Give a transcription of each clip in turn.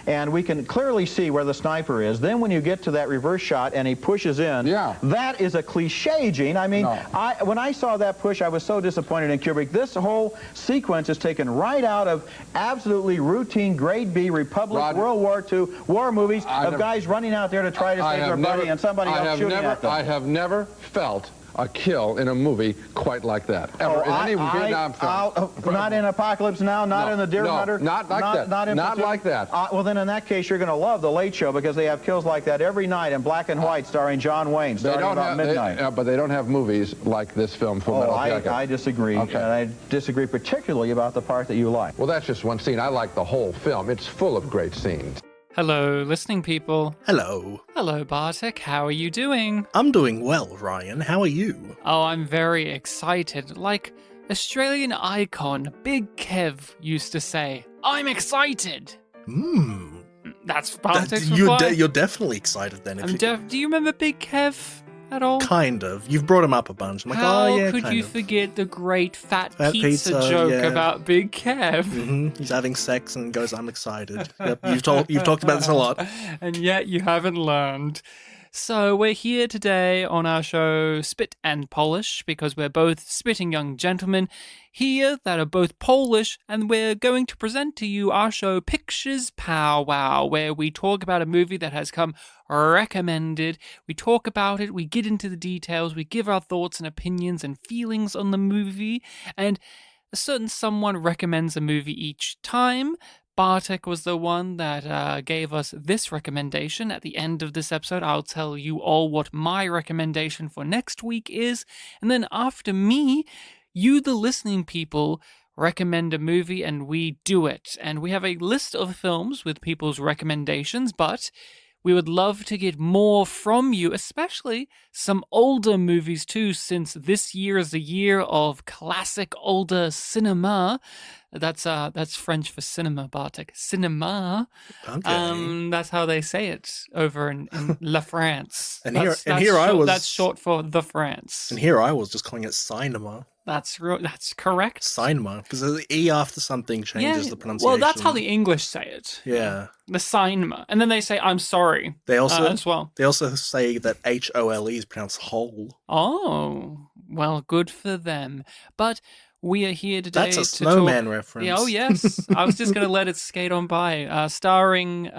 and we can clearly see where the sniper is. Then when you get to that reverse shot and he pushes in, that is a cliche, Gene. I mean, when I saw that push, I was so disappointed in Kubrick. This whole sequence is taken right out of absolutely routine grade B Republic World War II war movies of guys running out there to try to save their buddy and somebody else shooting at them. I have never felt a kill in a movie quite like that, ever, in any Vietnam film. Not in Apocalypse Now, not in The Deer Hunter. Not like that. Not like that. Well, then in that case, you're going to love The Late Show because they have kills like that every night in black and white starring John Wayne, starting about midnight. But they don't have movies like this film, Full Metal Jacket. I disagree. Okay. And I disagree particularly about the part that you like. Well, that's just one scene. I like the whole film. It's full of great scenes. Hello, listening people. Hello. Hello, Bartek. How are you doing? I'm doing well, Ryan. How are you? Oh, I'm very excited. Like Australian icon Big Kev used to say, I'm excited. That's Bartek's reply. You're definitely excited then. Do you remember Big Kev at all? Kind of. You've brought him up a bunch. I'm like, How could you forget the great fat pizza joke about Big Kev? He's having sex and goes, I'm excited. Yep, you've talked about this a lot. And yet you haven't learned. So we're here today on our show Spit and Polish because we're both spitting young gentlemen here that are both Polish, and we're going to present to you our show Pictures Powwow, where we talk about a movie that has come recommended. We talk about it, we get into the details, we give our thoughts and opinions and feelings on the movie, and a certain someone recommends a movie each time. Bartek was the one that gave us this recommendation. At the end of this episode, I'll tell you all what my recommendation for next week is. And then after me, you, the listening people, recommend a movie and we do it. And we have a list of films with people's recommendations, but we would love to get more from you, especially some older movies too, since this year is the year of classic older cinema. That's French for cinema, Bartek. Cinema. Okay. That's how they say it over in La France. That's short for the France. And here I was just calling it cinema. That's correct. Cinema, because the E after something changes the pronunciation. Well, that's how the English say it. Yeah. The cinema. And then they say, I'm sorry. They also as well. They also say that HOLE is pronounced whole. Oh, well, good for them. But we are here today That's a snowman reference. Yeah, oh, yes. I was just going to let it skate on by. Starring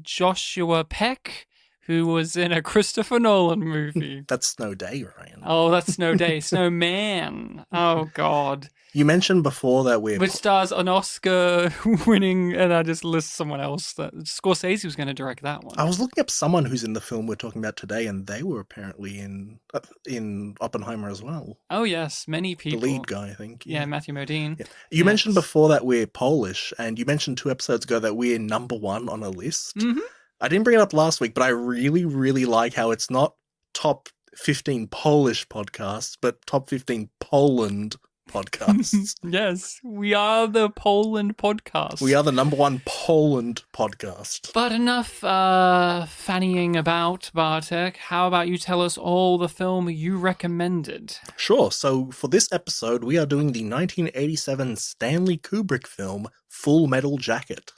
Joshua Peck, who was in a Christopher Nolan movie. That's Snow Day, Ryan. Oh, that's Snow Day. Snowman. Oh, God. You mentioned before that which stars an Oscar-winning, and I just list someone else. That Scorsese was going to direct that one. I was looking up someone who's in the film we're talking about today, and they were apparently in Oppenheimer as well. Oh, yes. Many people. The lead guy, I think. Yeah, Matthew Modine. Yeah. You mentioned before that we're Polish, and you mentioned 2 episodes ago that we're number 1 on a list. Mm-hmm. I didn't bring it up last week, but I really, really like how it's not top 15 Polish podcasts, but top 15 Poland podcasts. Yes, we are the Poland podcast. We are the number 1 Poland podcast. But enough fannying about, Bartek. How about you tell us all the film you recommended? Sure. So for this episode, we are doing the 1987 Stanley Kubrick film Full Metal Jacket.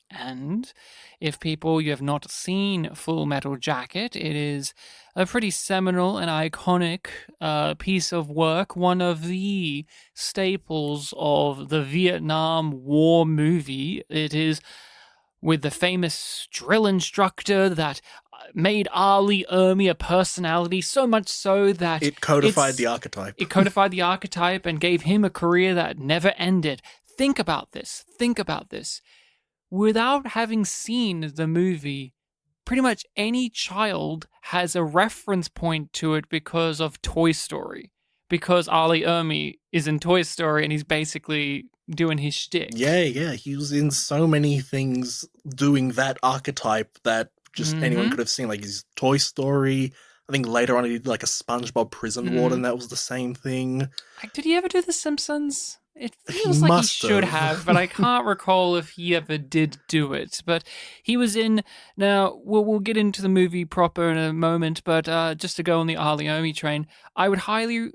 And if you have not seen Full Metal Jacket, it is a pretty seminal and iconic piece of work, one of the staples of the Vietnam War movie. It is with the famous drill instructor that made Ali Ermey a personality, so much so that it codified the archetype. It codified the archetype and gave him a career that never ended. Think about this. Without having seen the movie, pretty much any child has a reference point to it because of Toy Story. Because Ali Ermey is in Toy Story and he's basically doing his shtick. Yeah. He was in so many things doing that archetype that just anyone could have seen. Like his Toy Story. I think later on he did like a SpongeBob Prison Warden. That was the same thing. Did he ever do The Simpsons? It feels like he should have, but I can't recall if he ever did do it. But he was in. Now we'll get into the movie proper in a moment, but just to go on the Ali Ermey train, I would highly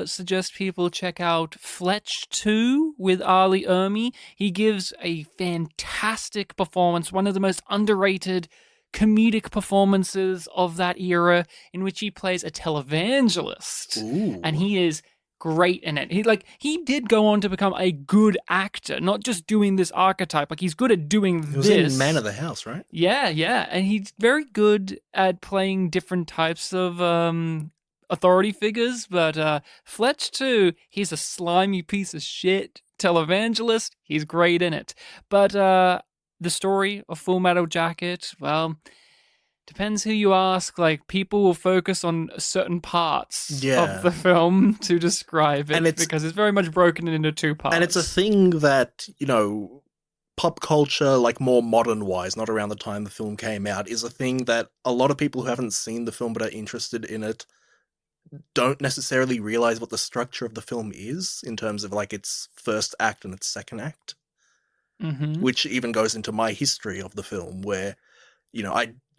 suggest people check out Fletch 2 with Ali Ermey. He gives a fantastic performance, one of the most underrated comedic performances of that era, in which he plays a televangelist. Ooh. And he is great in it. He did go on to become a good actor, not just doing this archetype. Like, he's good at doing this. He was in Man of the House, right? Yeah, and he's very good at playing different types of authority figures. But Fletch too, he's a slimy piece of shit televangelist. He's great in it. But the story of Full Metal Jacket, well, depends who you ask. Like, people will focus on certain parts of the film to describe it, and because it's very much broken into two parts. And it's a thing that, pop culture, like more modern wise, not around the time the film came out, is a thing that a lot of people who haven't seen the film but are interested in it don't necessarily realize what the structure of the film is in terms of like its first act and its second act, which even goes into my history of the film, where,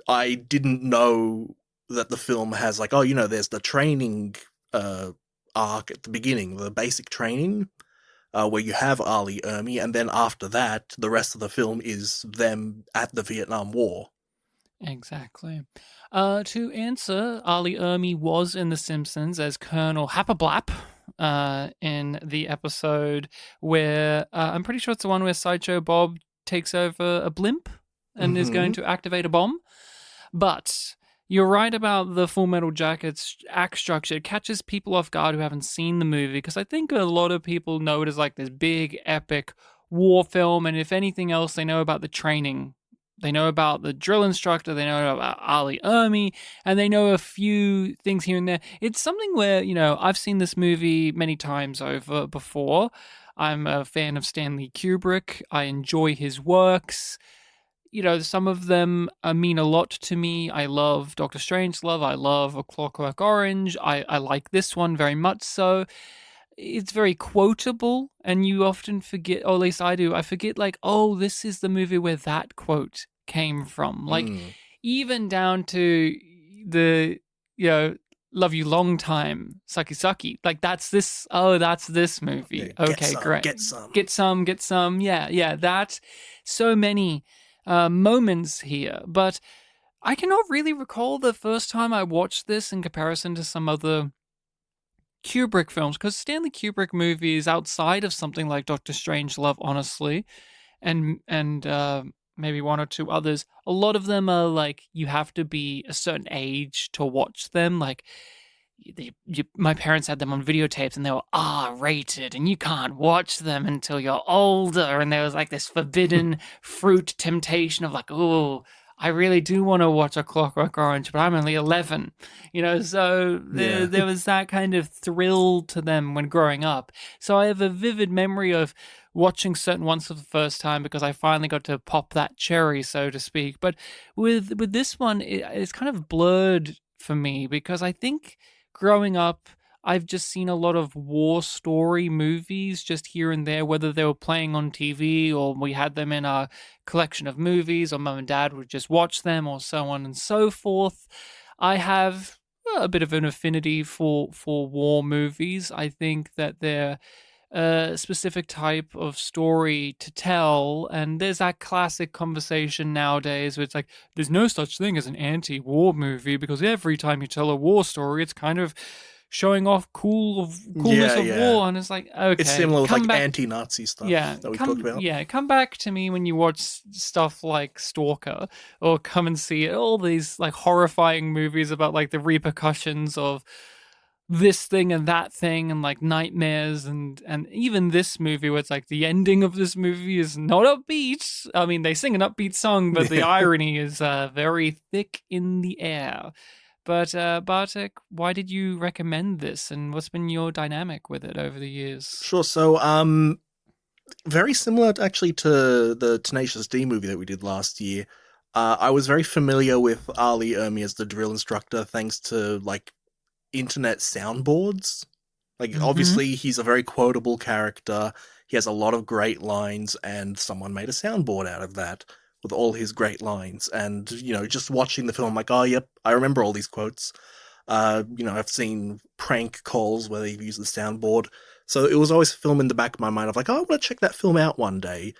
I didn't know that the film has like, there's the training arc at the beginning, the basic training, where you have Ali Ermey, and then after that, the rest of the film is them at the Vietnam War. Exactly. To answer, Ali Ermey was in The Simpsons as Colonel Happablap in the episode where, I'm pretty sure it's the one where Sideshow Bob takes over a blimp and is going to activate a bomb. But you're right about the Full Metal Jacket's act structure. It catches people off guard who haven't seen the movie, because I think a lot of people know it as like this big, epic war film, and if anything else, they know about the training. They know about the drill instructor, they know about Ali Ermey, and they know a few things here and there. It's something where, I've seen this movie many times over before. I'm a fan of Stanley Kubrick. I enjoy his works. Some of them mean a lot to me. I love Dr. Strangelove. I love A Clockwork Orange. I like this one very much so. It's very quotable, and you often forget, or at least I do, I forget, like, oh, this is the movie where that quote came from. Like, even down to the, love you long time, sucky sucky. Like, that's this movie. Yeah, okay, great. Get some. Yeah. That, so many moments here, but I cannot really recall the first time I watched this in comparison to some other Kubrick films, because Stanley Kubrick movies, outside of something like Doctor Strangelove, honestly, and maybe one or two others, a lot of them are like, you have to be a certain age to watch them. Like, my parents had them on videotapes, and they were R-rated, and you can't watch them until you're older. And there was like this forbidden fruit temptation of like, oh, I really do want to watch A Clockwork Orange, but I'm only 11. So there was that kind of thrill to them when growing up. So I have a vivid memory of watching certain ones for the first time because I finally got to pop that cherry, so to speak. But with this one, it's kind of blurred for me, because I think growing up, I've just seen a lot of war story movies just here and there, whether they were playing on TV or we had them in our collection of movies, or mum and dad would just watch them, or so on and so forth. I have a bit of an affinity for war movies. I think that they're a specific type of story to tell, and there's that classic conversation nowadays where it's like, there's no such thing as an anti-war movie, because every time you tell a war story, it's kind of showing off coolness of war, and it's like, okay, it's similar with like anti-Nazi stuff that we talked about. Yeah, come back to me when you watch stuff like Stalker, or come and see all these like horrifying movies about like the repercussions of this thing and that thing, and like nightmares, and even this movie where it's like the ending of this movie is not upbeat. I mean, they sing an upbeat song, but the irony is very thick in the air. But Bartek, why did you recommend this, and what's been your dynamic with it over the years? Sure. So, very similar actually to the Tenacious D movie that we did last year. I was very familiar with Ali Ermey as the drill instructor thanks to like internet soundboards Like, obviously, he's a very quotable character. He has a lot of great lines, and someone made a soundboard out of that with all his great lines. And, just watching the film, I'm like, oh, yep, I remember all these quotes. I've seen prank calls where they've used the soundboard. So it was always a film in the back of my mind of like, oh, I want to check that film out one day.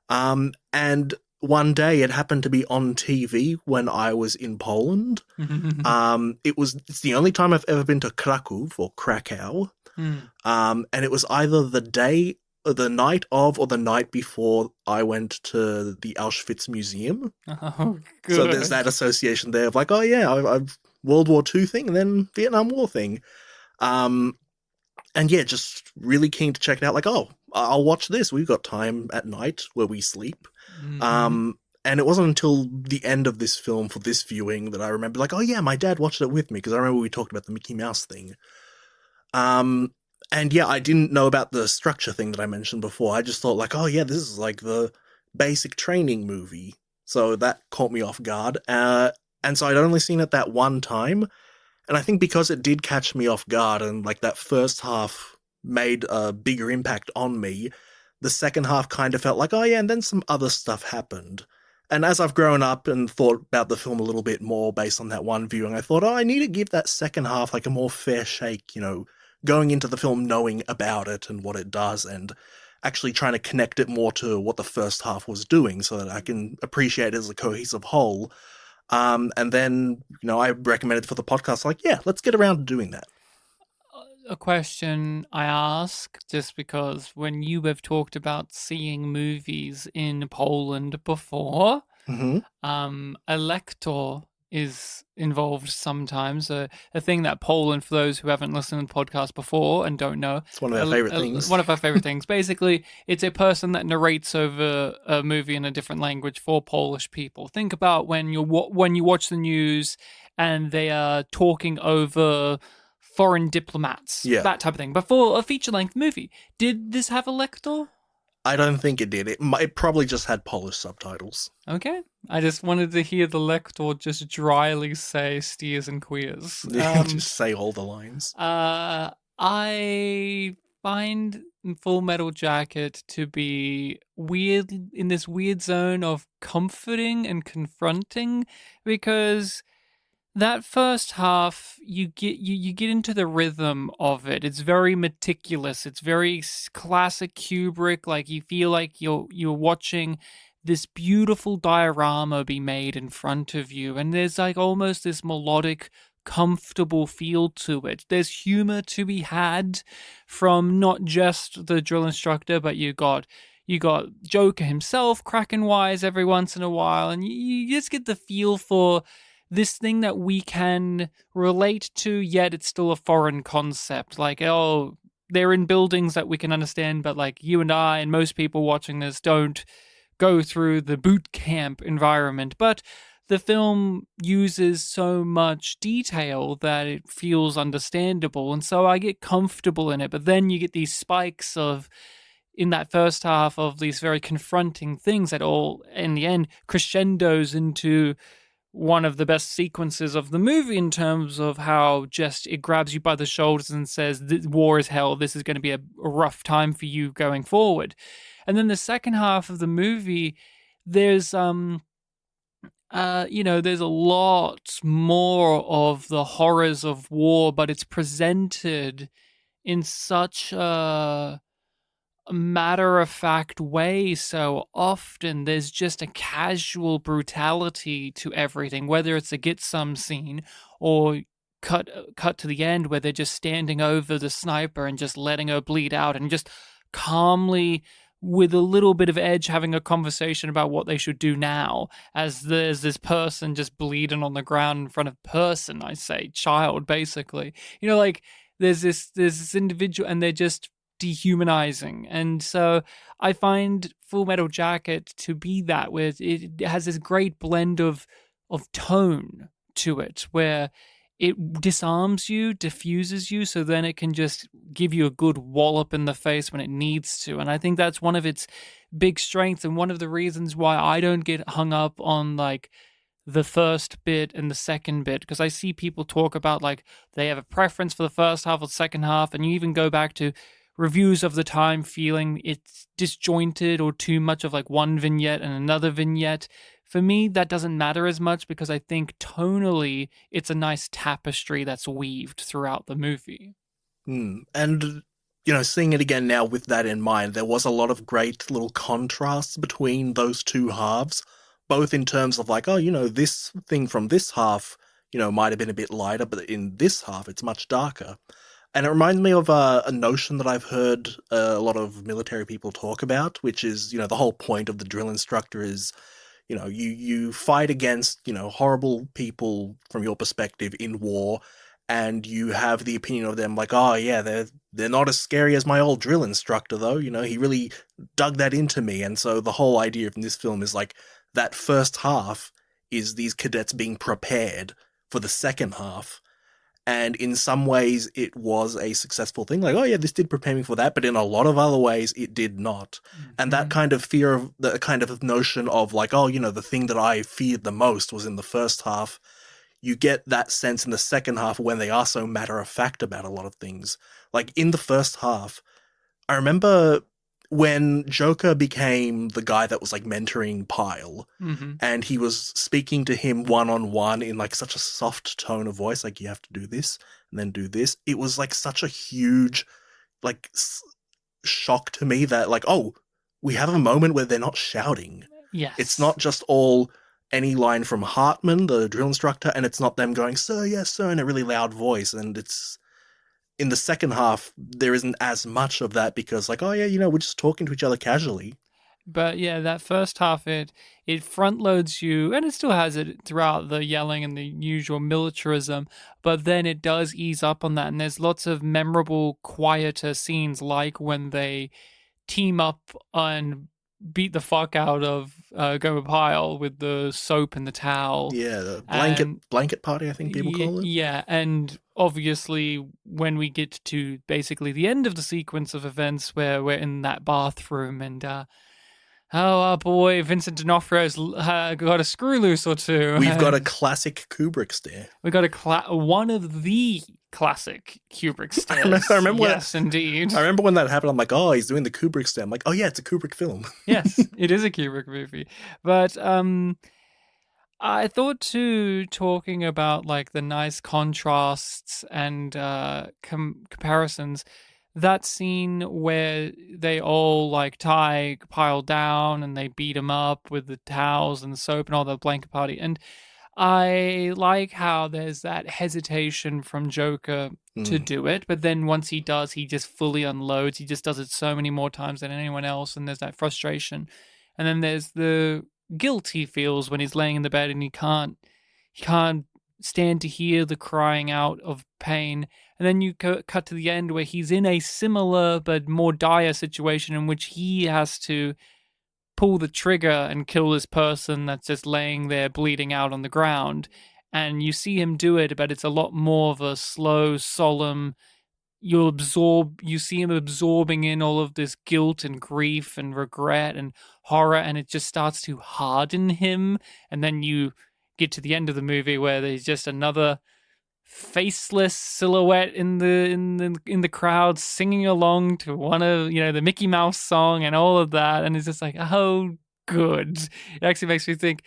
And one day it happened to be on TV when I was in Poland. It's the only time I've ever been to Krakow or Krakow. And it was either the night of or the night before I went to the Auschwitz Museum. Oh, good. So there's that association there of like, oh yeah, I've World War II thing and then Vietnam War thing. And yeah, just really keen to check it out. Like, oh, I'll watch this. We've got time at night where we sleep. And it wasn't until the end of this film for this viewing that I remember, like, oh yeah, my dad watched it with me because I remember we talked about the Mickey Mouse thing. And yeah, I didn't know about the structure thing that I mentioned before. I just thought like, oh yeah, this is like the basic training movie. So that caught me off guard. And so I'd only seen it that one time. And I think because it did catch me off guard and like that first half made a bigger impact on me, the second half kind of felt like, oh yeah, and then some other stuff happened. And as I've grown up and thought about the film a little bit more based on that one viewing, I thought, oh, I need to give that second half like a more fair shake, going into the film knowing about it and what it does and actually trying to connect it more to what the first half was doing so that I can appreciate it as a cohesive whole. And then, I recommended for the podcast, like, yeah, let's get around to doing that. A question I ask, just because when you have talked about seeing movies in Poland before, a lector is involved sometimes. A thing that Poland, for those who haven't listened to the podcast before and don't know, it's one of their favorite things. One of our favorite things. Basically, it's a person that narrates over a movie in a different language for Polish people. Think about when you watch the news and they are talking over foreign diplomats, that type of thing. But for a feature-length movie, did this have a lector? I don't think it did. It probably just had Polish subtitles. Okay. I just wanted to hear the lector just dryly say steers and queers. Just say all the lines. I find Full Metal Jacket to be weird, in this weird zone of comforting and confronting, because that first half, you get into the rhythm of it. It's very meticulous. It's very classic Kubrick. Like you feel like you're watching this beautiful diorama be made in front of you, and there's like almost this melodic, comfortable feel to it. There's humor to be had from not just the drill instructor, but you got Joker himself cracking wise every once in a while, and you just get the feel for this thing that we can relate to, yet it's still a foreign concept. Like, oh, they're in buildings that we can understand, but like you and I and most people watching this don't go through the boot camp environment. But the film uses so much detail that it feels understandable, and so I get comfortable in it. But then you get these spikes in that first half of these very confronting things that all, in the end, crescendos into one of the best sequences of the movie in terms of how just it grabs you by the shoulders and says, war is hell, this is going to be a rough time for you going forward. And then the second half of the movie, there's there's a lot more of the horrors of war, but it's presented in such a matter-of-fact way. So often there's just a casual brutality to everything, whether it's a get some scene or cut to the end where they're just standing over the sniper and just letting her bleed out and just calmly, with a little bit of edge, having a conversation about what they should do now, as there's this person just bleeding on the ground in front of child, basically. Like there's this individual and they're just dehumanizing. And so I find Full Metal Jacket to be that, where it has this great blend of tone to it, where it disarms you, diffuses you, so then it can just give you a good wallop in the face when it needs to. And I think that's one of its big strengths, and one of the reasons why I don't get hung up on like the first bit and the second bit, because I see people talk about like they have a preference for the first half or the second half, and you even go back to reviews of the time feeling it's disjointed or too much of like one vignette and another vignette. For me, that doesn't matter as much because I think tonally it's a nice tapestry that's weaved throughout the movie. And, seeing it again now with that in mind, there was a lot of great little contrasts between those two halves, both in terms of like, this thing from this half, might have been a bit lighter, but in this half, it's much darker. And it reminds me of a notion that I've heard a lot of military people talk about, which is, the whole point of the drill instructor is, you fight against, horrible people from your perspective in war, and you have the opinion of them like, oh yeah, they're not as scary as my old drill instructor though, he really dug that into me. And so the whole idea from this film is like that first half is these cadets being prepared for the second half. And in some ways, it was a successful thing. Like, oh yeah, this did prepare me for that. But in a lot of other ways, it did not. Mm-hmm. And that kind of fear of the kind of notion of like, oh, the thing that I feared the most was in the first half. You get that sense in the second half when they are so matter of fact about a lot of things. Like in the first half, I remember when Joker became the guy that was like mentoring Pyle, and he was speaking to him one-on-one in like such a soft tone of voice, like you have to do this and then do this. It was like such a huge like shock to me that like, oh, we have a moment where they're not shouting. Yes. It's not just all any line from Hartman, the drill instructor, and it's not them going, sir, yes, sir, in a really loud voice. And it's in the second half, there isn't as much of that because like, oh yeah, we're just talking to each other casually. But yeah, that first half, it front loads you, and it still has it throughout the yelling and the usual militarism, but then it does ease up on that, and there's lots of memorable, quieter scenes, like when they team up and beat the fuck out of Gomer Pyle with the soap and the towel. Yeah, the blanket party, I think people call it. Yeah, and obviously when we get to basically the end of the sequence of events where we're in that bathroom and our boy Vincent D'Onofrio's got a screw loose or two. We've got a classic Kubrick stare. We got one of the classic Kubrick stares. I remember yes, indeed. I remember when that happened. I'm like, oh, he's doing the Kubrick stare. I'm like, oh yeah, it's a Kubrick film. Yes, it is a Kubrick movie. But I thought too, talking about like the nice contrasts and comparisons, that scene where they all like tie Pyle down and they beat him up with the towels and the soap and all the blanket party. And I like how there's that hesitation from Joker to do it, but then once he does, he just fully unloads. He just does it so many more times than anyone else, and there's that frustration. And then there's the guilt he feels when he's laying in the bed and he can't stand to hear the crying out of pain. And then you cut to the end where he's in a similar but more dire situation in which he has to pull the trigger and kill this person that's just laying there bleeding out on the ground. And you see him do it, but it's a lot more of a slow, solemn, you see him absorbing in all of this guilt and grief and regret and horror, and it just starts to harden him. And then you get to the end of the movie where there's just another faceless silhouette in the crowd singing along to one of the Mickey Mouse song and all of that, and it's just like, oh, good. It actually makes me think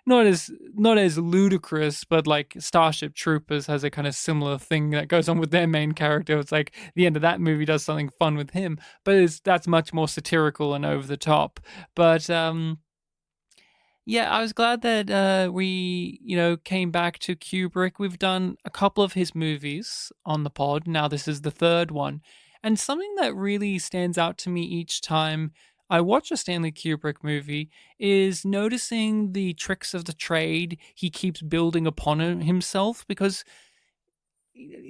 not as ludicrous, but like Starship Troopers has a kind of similar thing that goes on with their main character. It's like the end of that movie does something fun with him, but that's much more satirical and over the top. But yeah, I was glad that we, came back to Kubrick. We've done a couple of his movies on the pod. Now this is the third one. And something that really stands out to me each time I watch a Stanley Kubrick movie is noticing the tricks of the trade he keeps building upon himself, because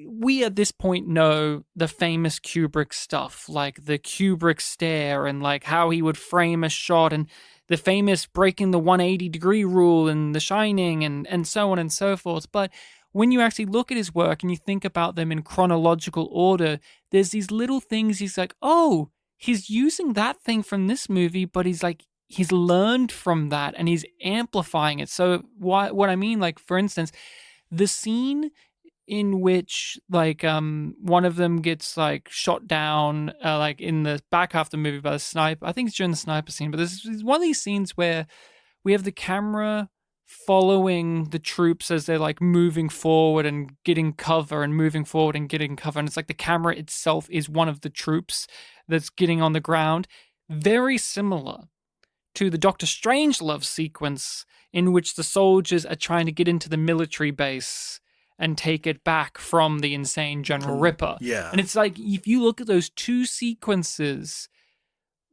we at this point know the famous Kubrick stuff, like the Kubrick stare and like how he would frame a shot and the famous breaking the 180-degree rule in The Shining and so on and so forth. But when you actually look at his work and you think about them in chronological order, there's these little things he's like, oh, he's using that thing from this movie, but he's like, he's learned from that and he's amplifying it. So what I mean, like, for instance, the scene in which like one of them gets like shot down like in the back half of the movie by the sniper. I think it's during the sniper scene, but there's one of these scenes where we have the camera following the troops as they're like moving forward and getting cover and moving forward and getting cover, and it's like the camera itself is one of the troops that's getting on the ground. Very similar to the Doctor Strangelove sequence in which the soldiers are trying to get into the military base and take it back from the insane General Ripper. Yeah. And it's like, if you look at those two sequences,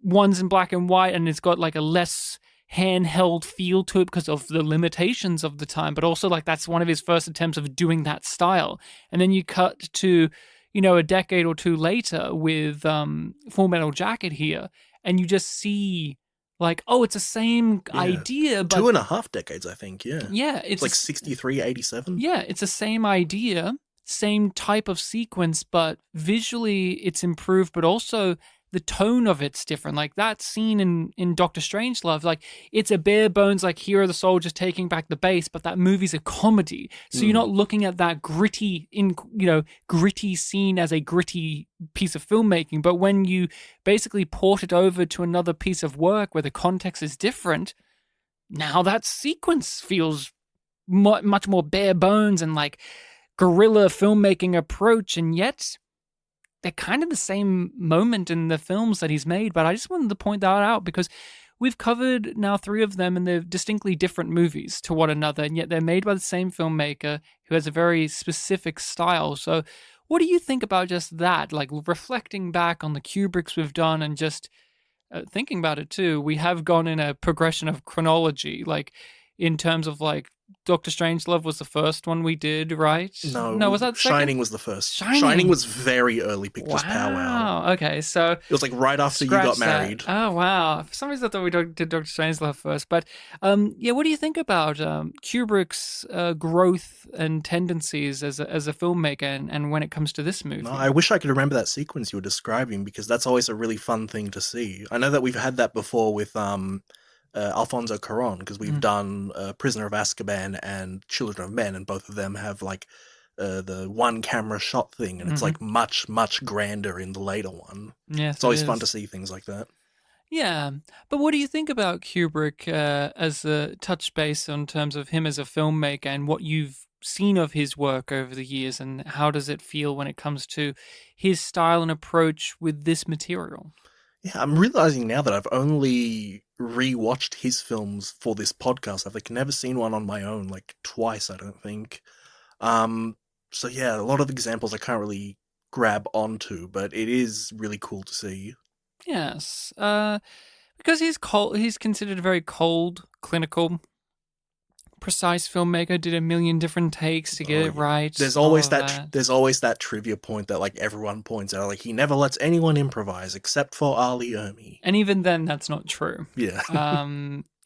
one's in black and white and it's got like a less handheld feel to it because of the limitations of the time, but also like that's one of his first attempts of doing that style. And then you cut to, you know, a decade or two later with Full Metal Jacket here, and you just see like, oh, it's the same idea, but 2.5 decades, I think. Yeah, it's like 63, 87. Yeah, it's the same idea, same type of sequence, but visually it's improved, but also the tone of it's different. Like that scene in Doctor Strangelove, like it's a bare bones, like here are the soldiers taking back the base, but that movie's a comedy. So you're not looking at that gritty scene as a gritty piece of filmmaking. But when you basically port it over to another piece of work where the context is different, now that sequence feels much more bare bones and like guerrilla filmmaking approach, and yet they're kind of the same moment in the films that he's made. But I just wanted to point that out because we've covered now 3 of them and they're distinctly different movies to one another, and yet they're made by the same filmmaker who has a very specific style. So what do you think about just that? Like reflecting back on the Kubricks we've done and just thinking about it too, we have gone in a progression of chronology, like in terms of like Doctor Strangelove was the first one we did, right? No, was that the second? Shining was the first. Shining was very early Pictures Powwow. Okay, so it was like right after you got married. Oh wow! For some reason, I thought we did Doctor Strangelove first. But yeah, what do you think about Kubrick's growth and tendencies as a filmmaker, and when it comes to this movie? No, I wish I could remember that sequence you were describing because that's always a really fun thing to see. I know that we've had that before with Alfonso Cuarón, because we've done Prisoner of Azkaban and Children of Men, and both of them have like the one camera shot thing, and it's like much grander in the later one. Yes, it's always fun to see things like that. Yeah, but what do you think about Kubrick as a touch base in terms of him as a filmmaker and what you've seen of his work over the years, and how does it feel when it comes to his style and approach with this material? Yeah, I'm realizing now that I've only rewatched his films for this podcast. I've like never seen one on my own, like twice, I don't think. So yeah, a lot of examples I can't really grab onto, but it is really cool to see. Yes, because he's cold. He's considered a very cold, clinical, precise filmmaker. Did a million different takes to get it right. There's always that trivia point that like everyone points out. Like he never lets anyone improvise except for Ali Ermey. And even then, that's not true. Yeah.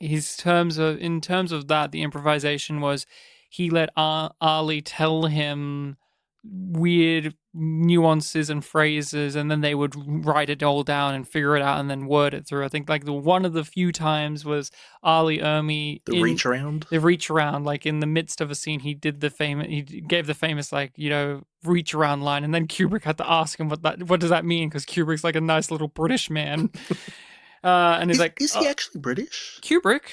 in terms of that, the improvisation was he let Ali tell him weird nuances and phrases, and then they would write it all down and figure it out and then word it through. I think like one of the few times was Ali Ermey the reach around, like in the midst of a scene he gave the famous like, you know, reach around line, and then Kubrick had to ask him what does that mean, because Kubrick's like a nice little British man. And he's like, is he actually British? Kubrick?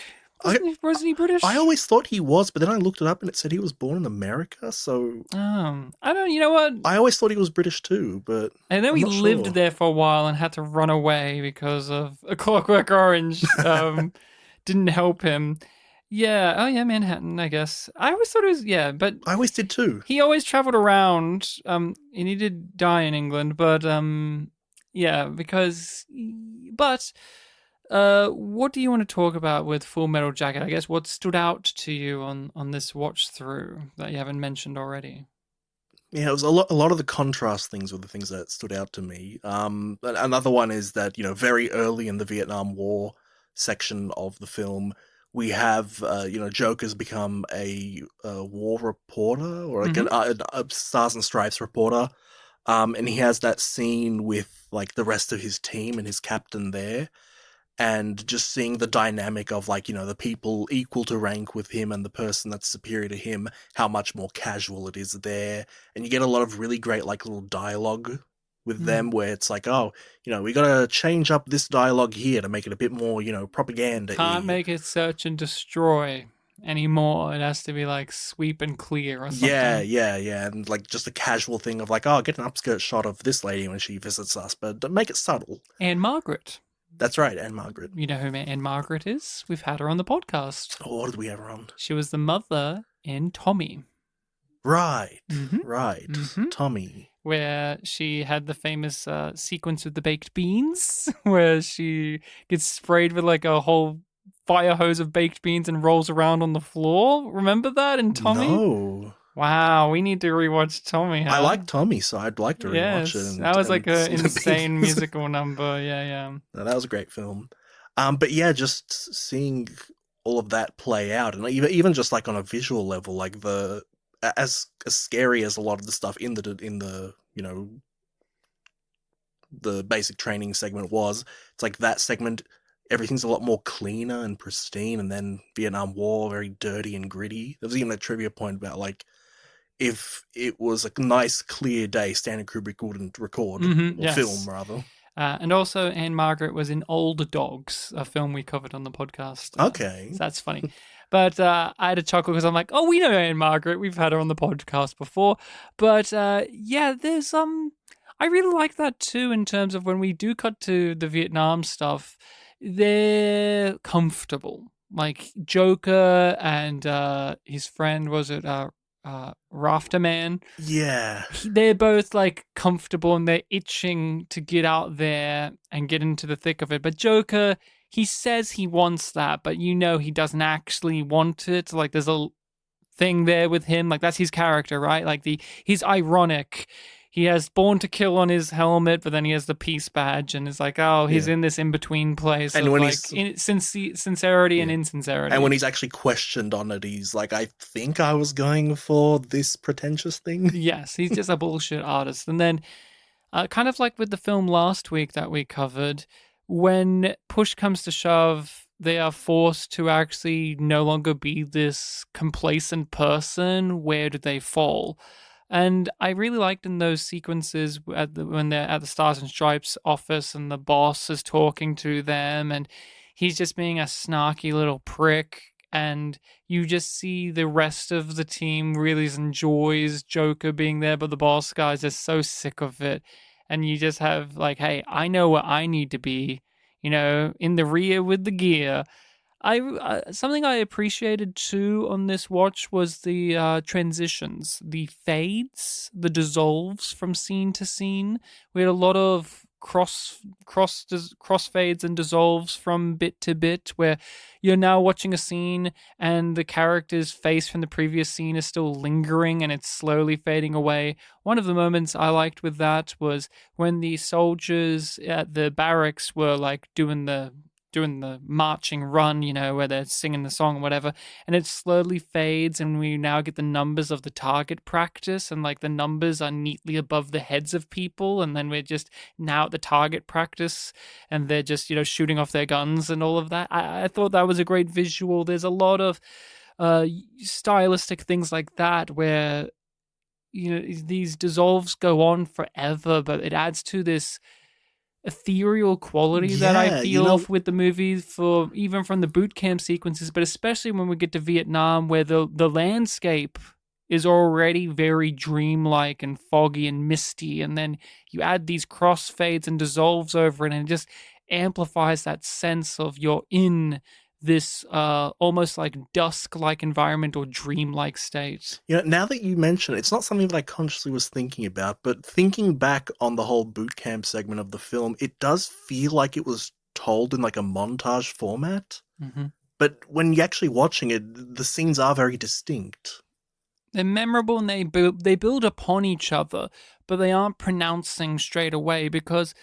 Wasn't he British? I always thought he was, but then I looked it up and it said he was born in America, so... I don't, you know what? I always thought he was British too, but... And then he lived there for a while and had to run away because of A Clockwork Orange. Didn't help him. Yeah, oh yeah, Manhattan, I guess. I always thought it was, yeah, but... I always did too. He always traveled around, and he did die in England, but, yeah, because... But... what do you want to talk about with Full Metal Jacket? I guess what stood out to you on this watch through that you haven't mentioned already? Yeah, it was a lot of the contrast things were the things that stood out to me. Another one is that, you know, very early in the Vietnam War section of the film, we have, you know, Joker's become a war reporter, or like a Stars and Stripes reporter. And he has that scene with like the rest of his team and his captain there. and just seeing the dynamic of, like, the people equal to rank with him and the person that's superior to him, how much more casual it is there. And you get a lot of really great, like, little dialogue with them where it's like, oh, we gotta change up this dialogue here to make it a bit more, propaganda-y. Can't make it search and destroy anymore. It has to be like sweep and clear or something. Yeah. And like just a casual thing of like, oh, get an upskirt shot of this lady when she visits us, but don't make it subtle. Anne Margaret. That's right, Anne Margaret. You know who Anne Margaret is? We've had her on the podcast. Oh, what did we have her on? She was the mother in Tommy. Right. Mm-hmm. Tommy. Where she had the famous sequence with the baked beans, where she gets sprayed with like a whole fire hose of baked beans and rolls around on the floor. Remember that in Tommy? No. Wow, we need to rewatch Tommy. Huh? I like Tommy, so I'd like to rewatch it. That was like an insane musical number. Yeah. No, that was a great film. But yeah, just seeing all of that play out, and even just like on a visual level, like as scary as a lot of the stuff in the the basic training segment was, it's like that segment, everything's a lot more cleaner and pristine, and then Vietnam War, very dirty and gritty. There was even a trivia point about like, if it was a nice clear day, Stanley Kubrick wouldn't record, or film rather. And also Anne Margaret was in Old Dogs, a film we covered on the podcast. Okay. So that's funny. But I had a chuckle because I'm like, oh, we know Anne Margaret. We've had her on the podcast before. But yeah, there's I really like that too in terms of when we do cut to the Vietnam stuff, they're comfortable. Like Joker and his friend, was it Rafter Man? Yeah. They're both like comfortable and they're itching to get out there and get into the thick of it. But Joker, he says he wants that, but he doesn't actually want it. Like there's a thing there with him. Like that's his character, right? Like he's ironic. He has Born to Kill on his helmet, but then he has the peace badge, and it's like, oh, he's in this in-between place and of when like sincerity and insincerity. And when he's actually questioned on it, he's like, I think I was going for this pretentious thing. Yes, he's just a bullshit artist. And then, kind of like with the film last week that we covered, when push comes to shove, they are forced to actually no longer be this complacent person. Where do they fall? And I really liked in those sequences when they're at the Stars and Stripes office and the boss is talking to them and he's just being a snarky little prick, and you just see the rest of the team really enjoys Joker being there, but the boss guys are so sick of it. And you just have like, hey, I know where I need to be, in the rear with the gear. Something I appreciated too on this watch was the transitions, the fades, the dissolves from scene to scene. We had a lot of cross fades and dissolves from bit to bit, where you're now watching a scene and the character's face from the previous scene is still lingering and it's slowly fading away. One of the moments I liked with that was when the soldiers at the barracks were like doing the marching run, where they're singing the song or whatever, and it slowly fades and we now get the numbers of the target practice, and like the numbers are neatly above the heads of people, and then we're just now at the target practice and they're just shooting off their guns and all of that. I thought that was a great visual. There's a lot of stylistic things like that where these dissolves go on forever, but it adds to this ethereal quality that I feel with the movie, for even from the boot camp sequences, but especially when we get to Vietnam, where the landscape is already very dreamlike and foggy and misty, and then you add these crossfades and dissolves over it, and it just amplifies that sense of you're in this almost like dusk-like environment or dream-like state. Now that you mention it, it's not something that I consciously was thinking about, but thinking back on the whole boot camp segment of the film, it does feel like it was told in like a montage format. Mm-hmm. But when you're actually watching it, the scenes are very distinct. They're memorable and they build upon each other, but they aren't pronouncing straight away because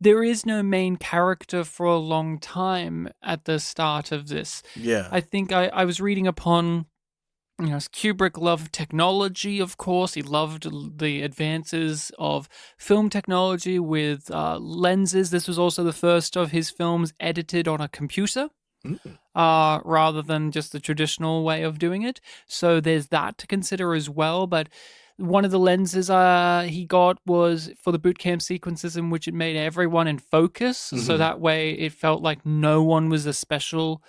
there is no main character for a long time at the start of this. Yeah. I think I was reading upon Kubrick loved technology, of course. He loved the advances of film technology with lenses. This was also the first of his films edited on a computer, rather than just the traditional way of doing it. So there's that to consider as well. But one of the lenses he got was for the boot camp sequences, in which it made everyone in focus. So that way it felt like no one was a special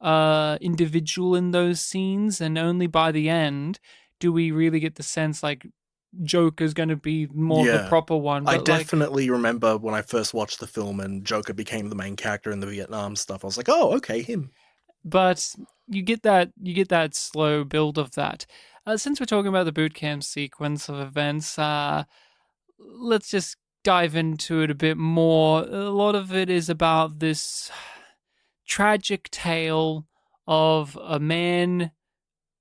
individual in those scenes, and only by the end do we really get the sense like Joker's going to be more the proper one. But I definitely remember when I first watched the film and Joker became the main character in the Vietnam stuff. I was like, oh, okay, him. But you get that slow build of that. Since we're talking about the boot camp sequence of events, let's just dive into it a bit more. A lot of it is about this tragic tale of a man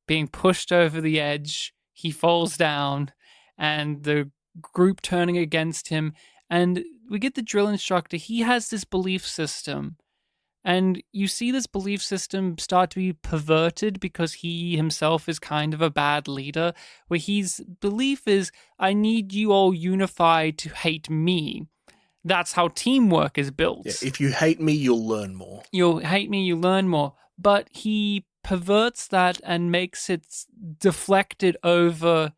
being pushed over the edge. He falls down, and the group turning against him. And we get the drill instructor. He has this belief system. And you see this belief system start to be perverted because he himself is kind of a bad leader, where his belief is, I need you all unified to hate me. That's how teamwork is built. Yeah, if you hate me, you'll learn more. You'll hate me, you learn more. But he perverts that and makes it deflected over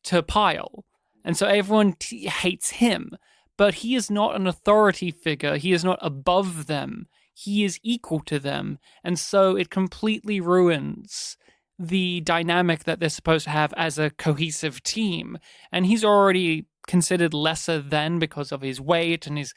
to Pyle. And so everyone hates him. But he is not an authority figure. He is not above them. He is equal to them. And so it completely ruins the dynamic that they're supposed to have as a cohesive team. And he's already considered lesser than because of his weight and his,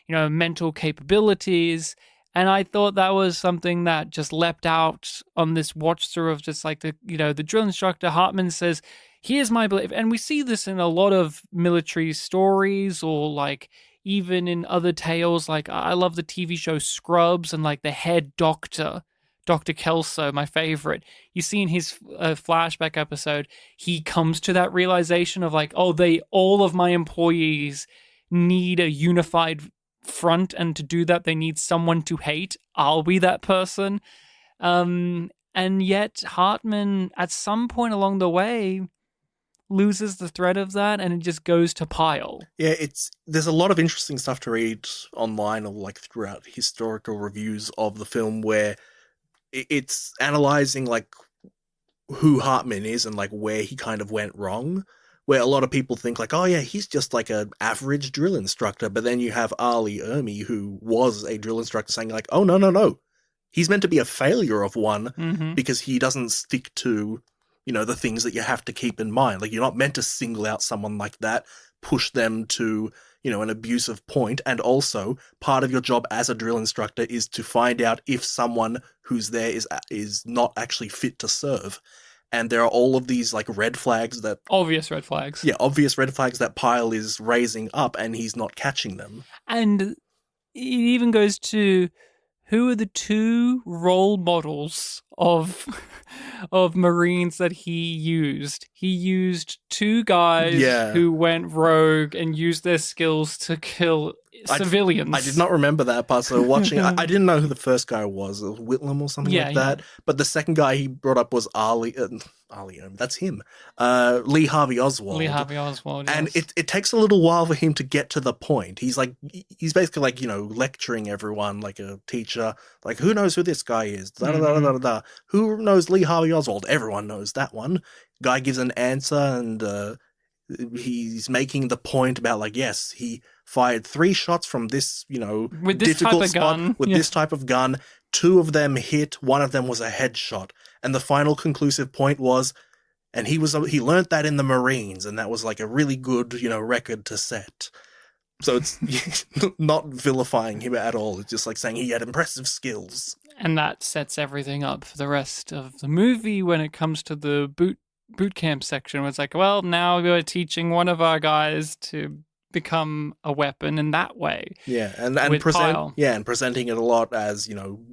mental capabilities. And I thought that was something that just leapt out on this watch through of just like the drill instructor. Hartman says, here's my belief. And we see this in a lot of military stories, or like even in other tales. Like I love the TV show Scrubs, and like the head doctor, Dr. Kelso, my favorite. You see in his flashback episode, he comes to that realization of like, all of my employees need a unified front, and to do that, they need someone to hate. I'll be that person. And yet Hartman, at some point along the way, loses the thread of that, and it just goes to Pyle. Yeah, there's a lot of interesting stuff to read online, or like throughout historical reviews of the film, where it's analyzing like who Hartman is and like where he kind of went wrong. Where a lot of people think like, oh yeah, he's just like an average drill instructor, but then you have Ali Ermey, who was a drill instructor, saying like, oh no, he's meant to be a failure of one because he doesn't stick to the things that you have to keep in mind. Like, you're not meant to single out someone like that, push them to, an abusive point. And also, part of your job as a drill instructor is to find out if someone who's there is not actually fit to serve. And there are all of these, like, red flags that... Obvious red flags. Yeah, obvious red flags that Pyle is raising up, and he's not catching them. And it even goes to... who are the two role models of Marines that he used? He used two guys who went rogue and used their skills to kill civilians. I did not remember that part, so watching I didn't know who the first guy was. It was Whitlam or something like that. But the second guy he brought up was Ali, that's him. Lee Harvey Oswald. And yes. it takes a little while for him to get to the point. He's basically like, lecturing everyone like a teacher. Like, who knows who this guy is? Da-da-da-da-da-da. Who knows Lee Harvey Oswald? Everyone knows that one. Guy gives an answer, and he's making the point about like, yes, he fired 3 shots from this, with this difficult type of spot gun. with this type of gun. 2 of them hit, 1 of them was a headshot. And the final conclusive point was, and he learned that in the Marines, and that was like a really good, record to set. So it's not vilifying him at all. It's just like saying he had impressive skills. And that sets everything up for the rest of the movie when it comes to the boot camp section, where it's like, well, now we're teaching one of our guys to become a weapon in that way. Yeah, and presenting it a lot as,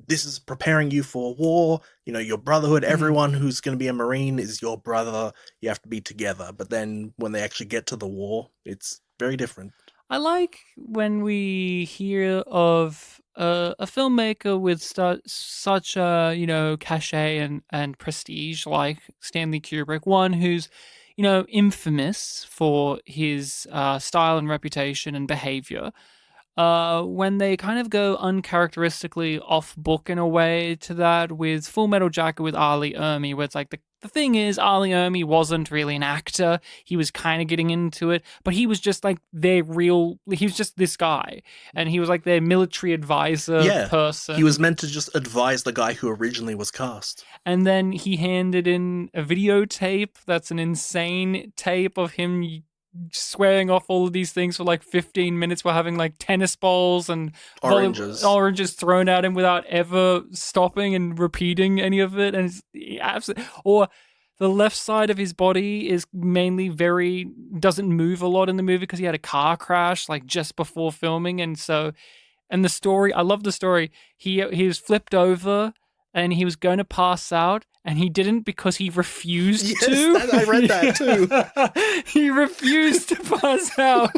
this is preparing you for war, your brotherhood, everyone who's going to be a Marine is your brother, you have to be together. But then when they actually get to the war, it's very different. I like when we hear of a filmmaker with such a cachet and prestige like Stanley Kubrick, one who's infamous for his style and reputation and behavior. When they kind of go uncharacteristically off book in a way to that with Full Metal Jacket with Ali Ermey, where it's like the thing is, Ali Ermey wasn't really an actor. He was kind of getting into it, but he was just like he was just this guy. And he was like their military advisor person. He was meant to just advise the guy who originally was cast. And then he handed in a videotape that's an insane tape of him swearing off all of these things for like 15 minutes while having like tennis balls and oranges thrown at him without ever stopping and repeating any of it. And it's absolutely, or the left side of his body is mainly doesn't move a lot in the movie because he had a car crash like just before filming. And the story, I love the story. He was flipped over and he was going to pass out, and he didn't because he refused to. I read that too. He refused to pass out.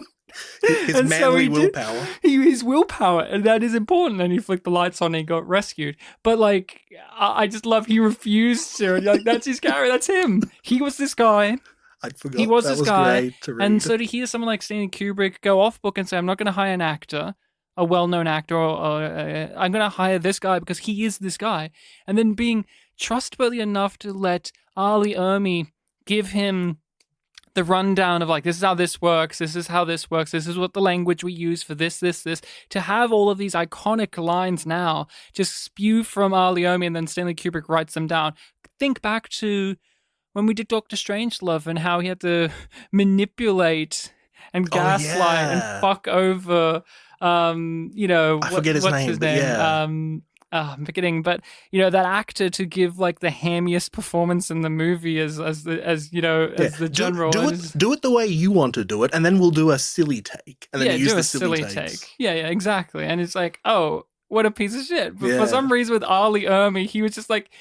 His manly willpower. His willpower, and that is important. And he flicked the lights on and he got rescued. But like, I just love he refused to. And like, that's his character. That's him. He was this guy. I forgot. He was this guy. Great to read. And so to hear someone like Stanley Kubrick go off book and say, I'm not going to hire an actor, a well-known actor, or I'm going to hire this guy because he is this guy. And then being trustworthy enough to let Ali Ermey give him the rundown of like, this is how this works, this is how this works, this is what the language we use for this, to have all of these iconic lines now just spew from Ali Ermey, and then Stanley Kubrick writes them down. Think back to when we did Doctor Strangelove and how he had to manipulate and gaslight and fuck over I forget his name. Yeah. I'm forgetting, but that actor to give like the hammiest performance in the movie as the general. Do it the way you want to do it, and then we'll do a silly take, and then use the silly takes. Yeah, exactly. And it's like, oh, what a piece of shit. But for some reason with Ali Ermey, he was just like,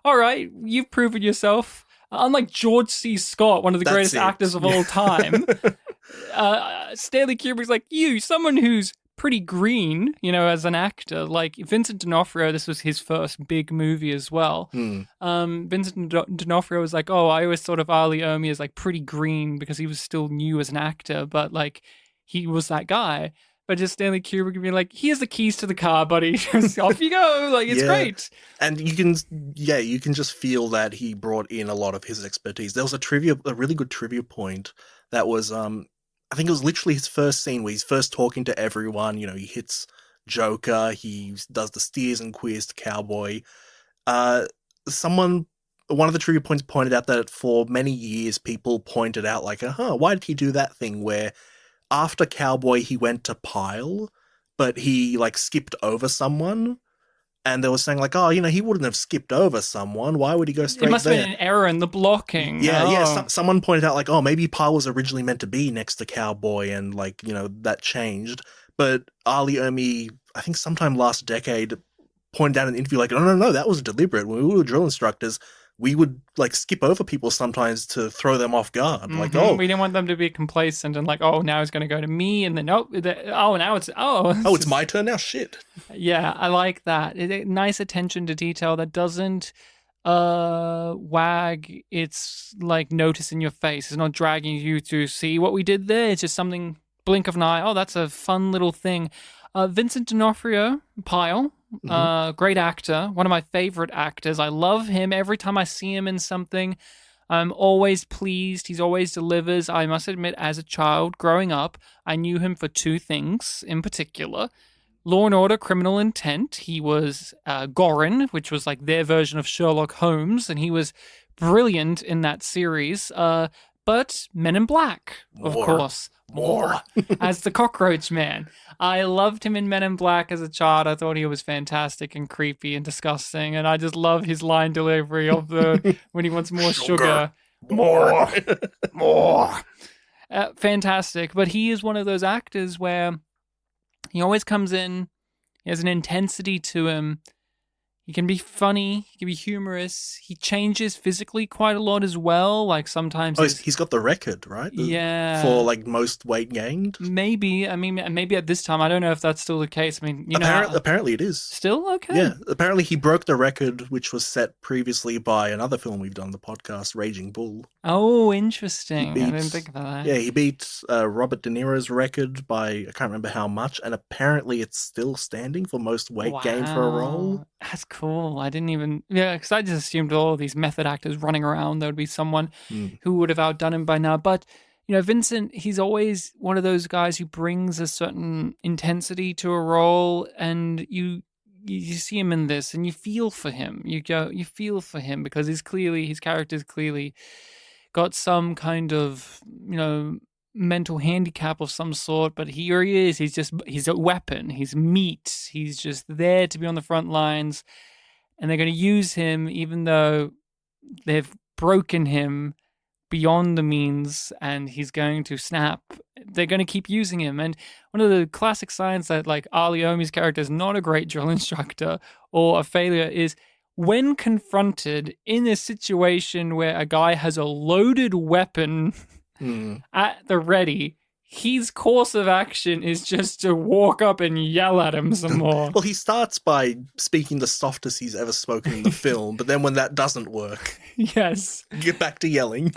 all right, you've proven yourself. Unlike George C. Scott, one of the greatest actors of all time, Stanley Kubrick's like, someone who's pretty green, as an actor. Like Vincent D'Onofrio, this was his first big movie as well. Vincent D'Onofrio was like, oh, I always thought of Ali Ermey as like pretty green because he was still new as an actor, but like he was that guy. But just Stanley Kubrick being like, here's the keys to the car, buddy. Off you go. Like, it's great. And you can just feel that he brought in a lot of his expertise. There was a really good trivia point that was, I think it was literally his first scene where he's first talking to everyone. He hits Joker, he does the steers and queers to Cowboy. One of the trivia points pointed out that for many years, people pointed out like, why did he do that thing where after Cowboy, he went to Pile, but he like skipped over someone, and they were saying like, he wouldn't have skipped over someone. Why would he go straight there? It must have been an error in the blocking. Yeah. Someone pointed out like, maybe Pile was originally meant to be next to Cowboy, and like that changed. But Ali Ermey, I think sometime last decade, pointed out in an interview like, no, that was deliberate. When we were drill instructors, we would like skip over people sometimes to throw them off guard. Mm-hmm. Like, we didn't want them to be complacent and like, now it's going to go to me, and then now it's my turn now. Shit. Yeah, I like that. Nice attention to detail that doesn't wag. It's like notice in your face. It's not dragging you to see what we did there. It's just something blink of an eye. Oh, that's a fun little thing. Vincent D'Onofrio, Pyle. Great actor, one of my favorite actors. I love him. Every time I see him in something, I'm always pleased. He always delivers. I must admit, as a child growing up, I knew him for two things in particular. Law & Order, Criminal Intent. He was Gorin, which was like their version of Sherlock Holmes, and he was brilliant in that series. But Men in Black, of course. More. As the Cockroach Man. I loved him in Men in Black as a child. I thought he was fantastic and creepy and disgusting. And I just love his line delivery of when he wants more sugar. More. Fantastic. But he is one of those actors where he always comes in, he has an intensity to him. He can be funny. He can be humorous. He changes physically quite a lot as well. Like sometimes he's got the record, right? For like most weight gained. Maybe. I mean, maybe at this time. I don't know if that's still the case. I mean, apparently it is. Still? Okay. Yeah. Apparently he broke the record, which was set previously by another film we've done on the podcast, Raging Bull. Oh, interesting. I didn't think about that. Yeah, he beat Robert De Niro's record by, I can't remember how much, and apparently it's still standing for most weight gained for a role. That's cool. I didn't even... Yeah, because I just assumed all these method actors running around, there would be someone who would have outdone him by now. But, Vincent, he's always one of those guys who brings a certain intensity to a role, and you see him in this, and you feel for him. You feel for him because his character's clearly got some kind of, mental handicap of some sort, but here he is. He's a weapon. He's meat. He's just there to be on the front lines, and they're going to use him even though they've broken him beyond the means, and he's going to snap. They're going to keep using him. And one of the classic signs that like Arleomi's character is not a great drill instructor or a failure is when confronted in a situation where a guy has a loaded weapon at the ready, his course of action is just to walk up and yell at him some more. Well, he starts by speaking the softest he's ever spoken in the film, but then when that doesn't work, yes, get back to yelling.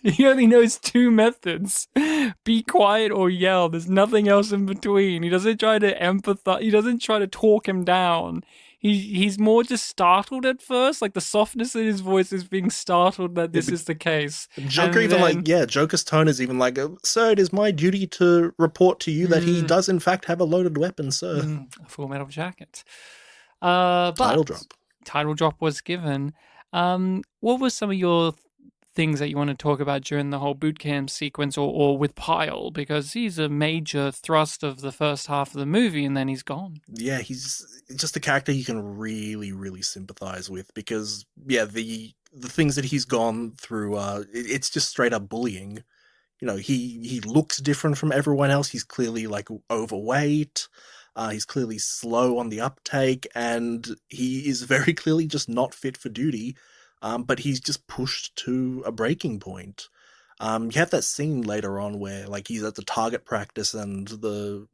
He only knows two methods: be quiet or yell. There's nothing else in between. He doesn't try to empathize. He doesn't try to talk him down. He's more just startled at first, like the softness in his voice is being startled that this is the case. Joker Joker's tone is even like, "Sir, it is my duty to report to you that he does in fact have a loaded weapon, sir." A Full Metal Jacket. Title drop. Title drop was given. What were some of your things that you want to talk about during the whole boot camp sequence or with Pyle? Because he's a major thrust of the first half of the movie and then he's gone. Yeah, he's just a character you can really, really sympathize with because, the things that he's gone through, it's just straight up bullying. He looks different from everyone else. He's clearly like overweight. He's clearly slow on the uptake, and he is very clearly just not fit for duty. But he's just pushed to a breaking point. You have that scene later on where like he's at the target practice and the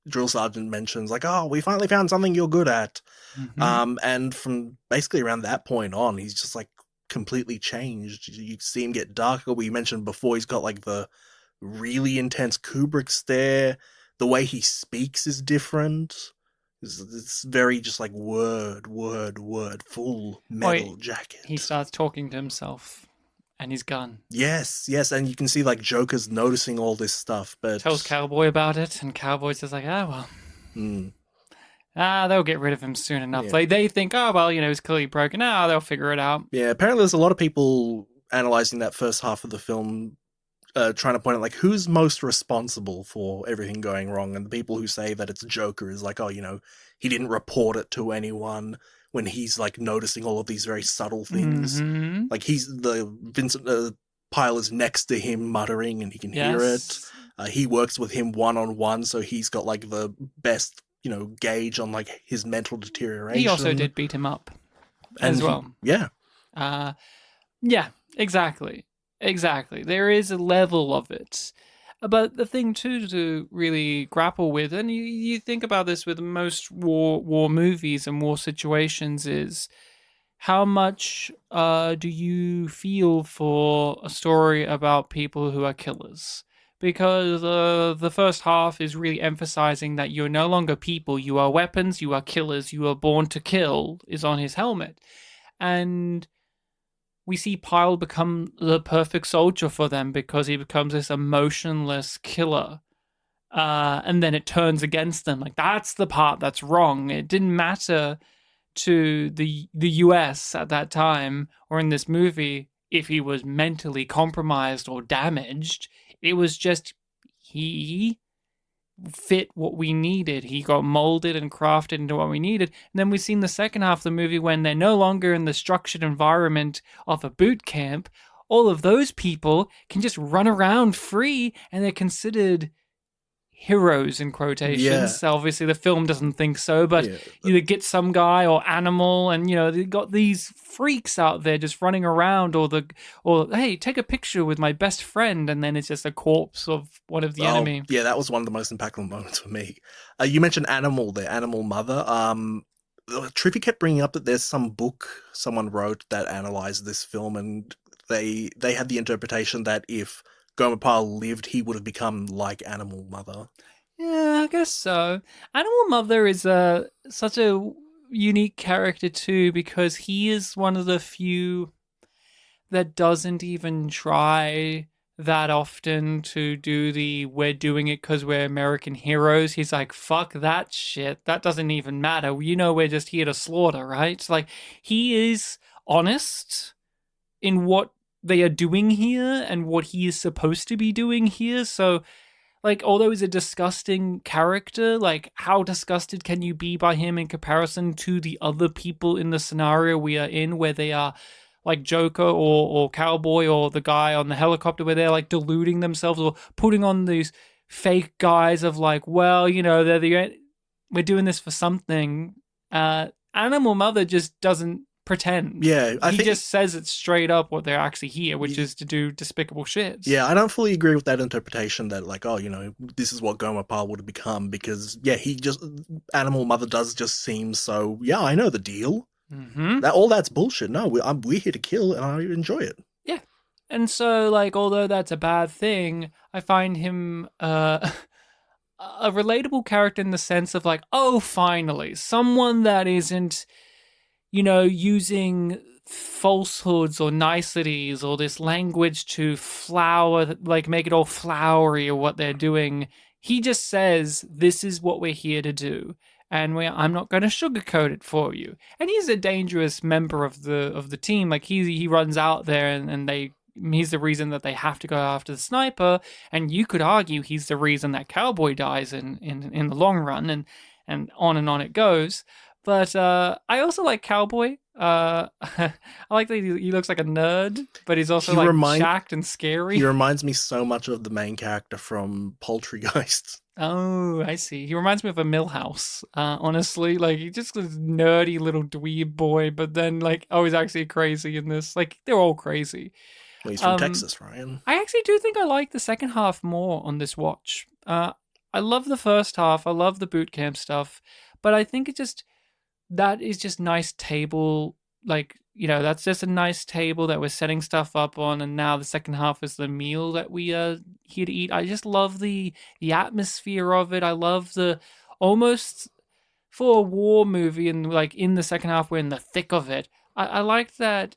drill sergeant mentions like, "Oh, we finally found something you're good at." And from basically around that point on, he's just like completely changed. You see him get darker. We mentioned before he's got like the really intense Kubrick stare. The way he speaks is different. It's very just like word, Full Metal Jacket. He starts talking to himself and his gun. Yes, and you can see like Joker's noticing all this stuff, but tells Cowboy about it, and Cowboy's just like, they'll get rid of him soon enough. Yeah. They think, he's clearly broken. They'll figure it out. Yeah, apparently there's a lot of people analyzing that first half of the film, trying to point out like who's most responsible for everything going wrong, and the people who say that it's Joker is like, he didn't report it to anyone when he's like noticing all of these very subtle things. Like Vincent Pyle is next to him muttering and he can hear it. He works with him one-on-one, so he's got like the best gauge on like his mental deterioration. He also did beat him up as well. Exactly. There is a level of it. But the thing, too, to really grapple with, and you think about this with most war movies and war situations, is how much do you feel for a story about people who are killers? Because the first half is really emphasizing that you're no longer people, you are weapons, you are killers, you are born to kill, is on his helmet. And we see Pyle become the perfect soldier for them because he becomes this emotionless killer. And then it turns against them. Like, that's the part that's wrong. It didn't matter to the US at that time or in this movie if he was mentally compromised or damaged. It was just he fit what we needed. He got molded and crafted into what we needed. And then we've seen the second half of the movie when they're no longer in the structured environment of a boot camp. All of those people can just run around free and they're considered heroes in quotations. Yeah. So obviously the film doesn't think so, but either get some guy or animal, and they got these freaks out there just running around, or hey, take a picture with my best friend, and then it's just a corpse of one of the enemy. Yeah, that was one of the most impactful moments for me. You mentioned Animal there, Animal Mother. Trippy kept bringing up that there's some book someone wrote that analyzed this film, and they had the interpretation that if Gomapal lived, he would have become like Animal Mother. Yeah, I guess so. Animal Mother is such a unique character too, because he is one of the few that doesn't even try that often to do the we're doing it because we're American heroes. He's like, fuck that shit. That doesn't even matter. We're just here to slaughter, right? It's like, he is honest in what they are doing here and what he is supposed to be doing here. So, like, although he's a disgusting character, like, how disgusted can you be by him in comparison to the other people in the scenario we are in, where they are like Joker or Cowboy or the guy on the helicopter, where they're like deluding themselves or putting on these fake guys of like, well, we're doing this for something. Animal Mother just doesn't pretend. Yeah, he just says it straight up what they're actually here, which is to do despicable shit. Yeah, I don't fully agree with that interpretation that like, oh, this is what Gomapal would have become, because Animal Mother does just seem so, yeah, I know the deal. Mm-hmm. That's bullshit. No, we're here to kill, and I enjoy it. Yeah, and so like, although that's a bad thing, I find him a relatable character in the sense of like, oh, finally, someone that isn't, using falsehoods or niceties or this language to make it all flowery or what they're doing. He just says, this is what we're here to do. And I'm not going to sugarcoat it for you. And he's a dangerous member of the team. Like he runs out there, and he's the reason that they have to go after the sniper. And you could argue he's the reason that Cowboy dies in the long run, and on it goes. But I also like Cowboy. I like that he looks like a nerd, but he's also jacked and scary. He reminds me so much of the main character from Poltergeist. Oh, I see. He reminds me of a Millhouse, honestly. Like, he's just this nerdy little dweeb boy, but then, like, he's actually crazy in this. Like, they're all crazy. Well, he's from Texas, Ryan. I actually do think I like the second half more on this watch. I love the first half. I love the boot camp stuff. But I think that is just nice table, like, that's just a nice table that we're setting stuff up on, and now the second half is the meal that we are here to eat. I just love the atmosphere of it. I love the almost, for a war movie, and like in the second half we're in the thick of it. I like that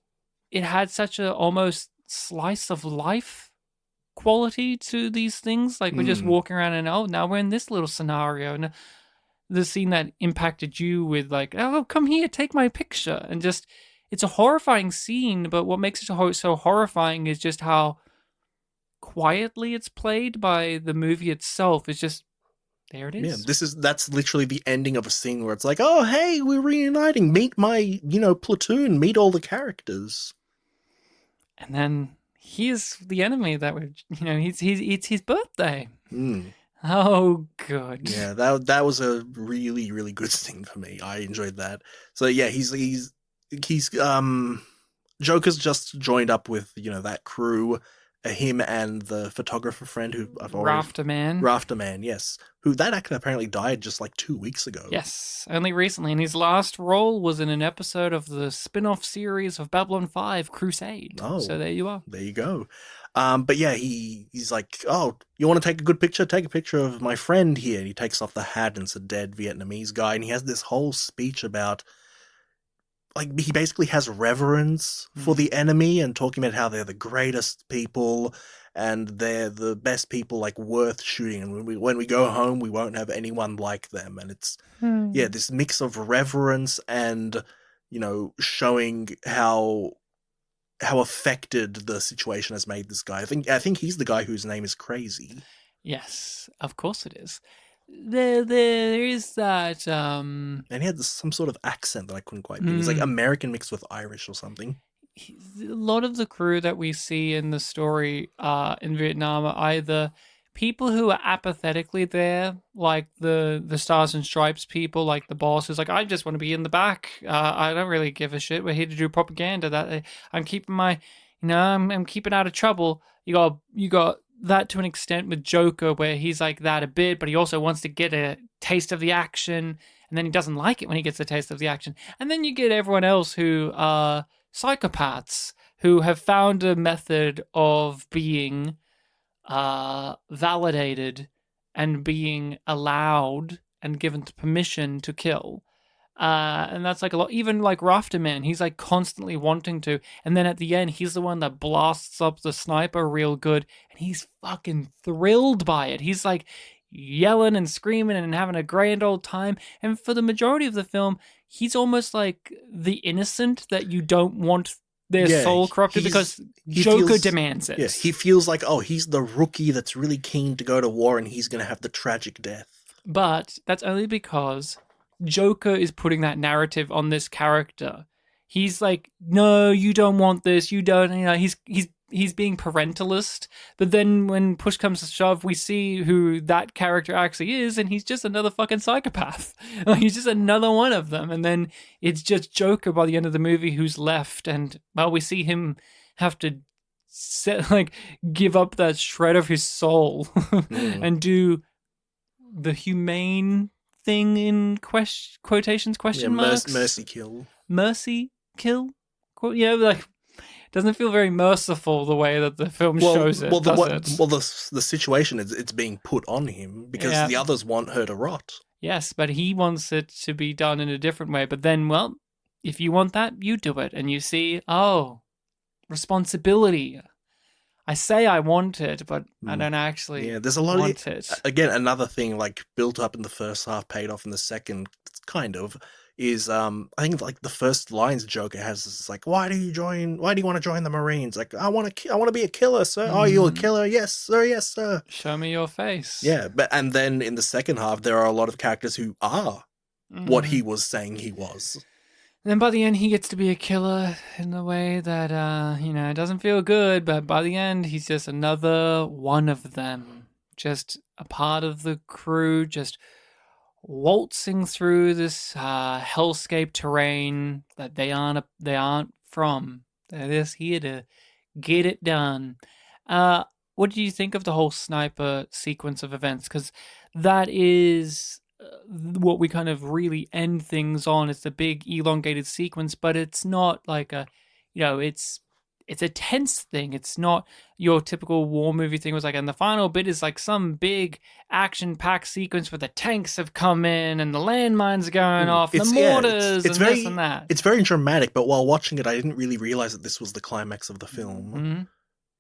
it had such a almost slice of life quality to these things. Like, we're just walking around and now we're in this little scenario, and the scene that impacted you with like, oh, come here, take my picture, and just, it's a horrifying scene, but what makes it so horrifying is just how quietly it's played by the movie itself. It's just, there it is. Yeah, that's literally the ending of a scene where it's like, oh, hey, we're reuniting, meet my, platoon, meet all the characters. And then he's the enemy that we're, it's his birthday. Oh, good. Yeah, that was a really, really good scene for me. I enjoyed that. So yeah, he's Joker's just joined up with, that crew, him and the photographer friend who I've already... Rafterman, yes. Who, that actor apparently died just like 2 weeks ago. Yes, only recently. And his last role was in an episode of the spin-off series of Babylon 5, Crusade. Oh. So there you are. There you go. But yeah, he's like, oh, you want to take a good picture? Take a picture of my friend here. And he takes off the hat, and it's a dead Vietnamese guy. And he has this whole speech about, like, he basically has reverence for the enemy and talking about how they're the greatest people and they're the best people, like, worth shooting. And when we go home, we won't have anyone like them. And it's, yeah, this mix of reverence and, showing how affected the situation has made this guy. I think he's the guy whose name is Crazy. Yes, of course it is. There is that and he had some sort of accent that I couldn't quite do. He's like American mixed with Irish or something. A lot of the crew that we see in the story in Vietnam are either people who are apathetically there, like the Stars and Stripes people, like the boss who's like, I just want to be in the back. I don't really give a shit. We're here to do propaganda. That I'm keeping my, I'm keeping out of trouble. You got that to an extent with Joker, where he's like that a bit, but he also wants to get a taste of the action, and then he doesn't like it when he gets a taste of the action. And then you get everyone else who are psychopaths who have found a method of being validated and being allowed and given permission to kill. And that's like a lot. Even like Rafterman, he's like constantly wanting to. And then at the end, he's the one that blasts up the sniper real good. And he's fucking thrilled by it. He's like yelling and screaming and having a grand old time. And for the majority of the film, he's almost like the innocent that you don't want their soul corrupted because Joker demands it. Yeah, he feels like, oh, he's the rookie that's really keen to go to war and he's going to have the tragic death. But that's only because Joker is putting that narrative on this character. He's like, no, you don't want this. You don't. He's being parentalist. But then when push comes to shove, we see who that character actually is, and he's just another fucking psychopath. He's just another one of them. And then it's just Joker by the end of the movie who's left, and well, we see him have to give up that shred of his soul and do the humane thing in quotations question marks. Mercy kill. Mercy kill. Doesn't feel very merciful the way that the film shows it. The situation is it's being put on him because the others want her to rot. Yes, but he wants it to be done in a different way. But then, well, if you want that, you do it, and you see, responsibility. I say I want it, but I don't actually there's a lot want of it. Again, another thing like built up in the first half, paid off in the second, kind of, is I think like the first lines Joker has is like, why do you want to join the Marines? Like, I want to be a killer, sir. Oh, you're a killer? Yes, sir. Yes, sir. Show me your face. Yeah, and then in the second half there are a lot of characters who are what he was saying he was. And then by the end, he gets to be a killer in the way that, it doesn't feel good, but by the end, he's just another one of them. Just a part of the crew, just waltzing through this hellscape terrain that they aren't from. They're just here to get it done. What do you think of the whole sniper sequence of events? Because that is what we kind of really end things on. It's a big elongated sequence, but it's not like it's a tense thing. It's not your typical war movie thing. It was like, and the final bit is like some big action-packed sequence where the tanks have come in and the landmines are going off, the mortars, and this and that. It's very dramatic, but while watching it, I didn't really realize that this was the climax of the film. Mm-hmm.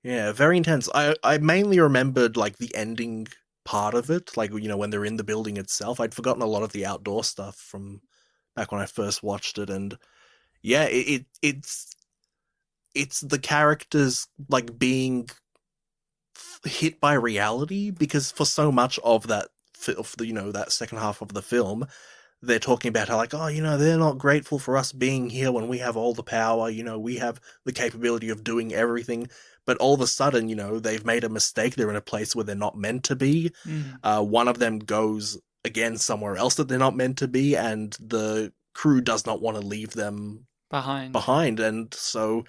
Yeah, very intense. I mainly remembered like the ending part of it, like, when they're in the building itself. I'd forgotten a lot of the outdoor stuff from back when I first watched it, and yeah, it's the characters like being hit by reality, because for so much of that, that second half of the film, they're talking about how like, they're not grateful for us being here when we have all the power, we have the capability of doing everything. But all of a sudden, they've made a mistake. They're in a place where they're not meant to be. One of them goes, again, somewhere else that they're not meant to be, and the crew does not want to leave them behind. And so,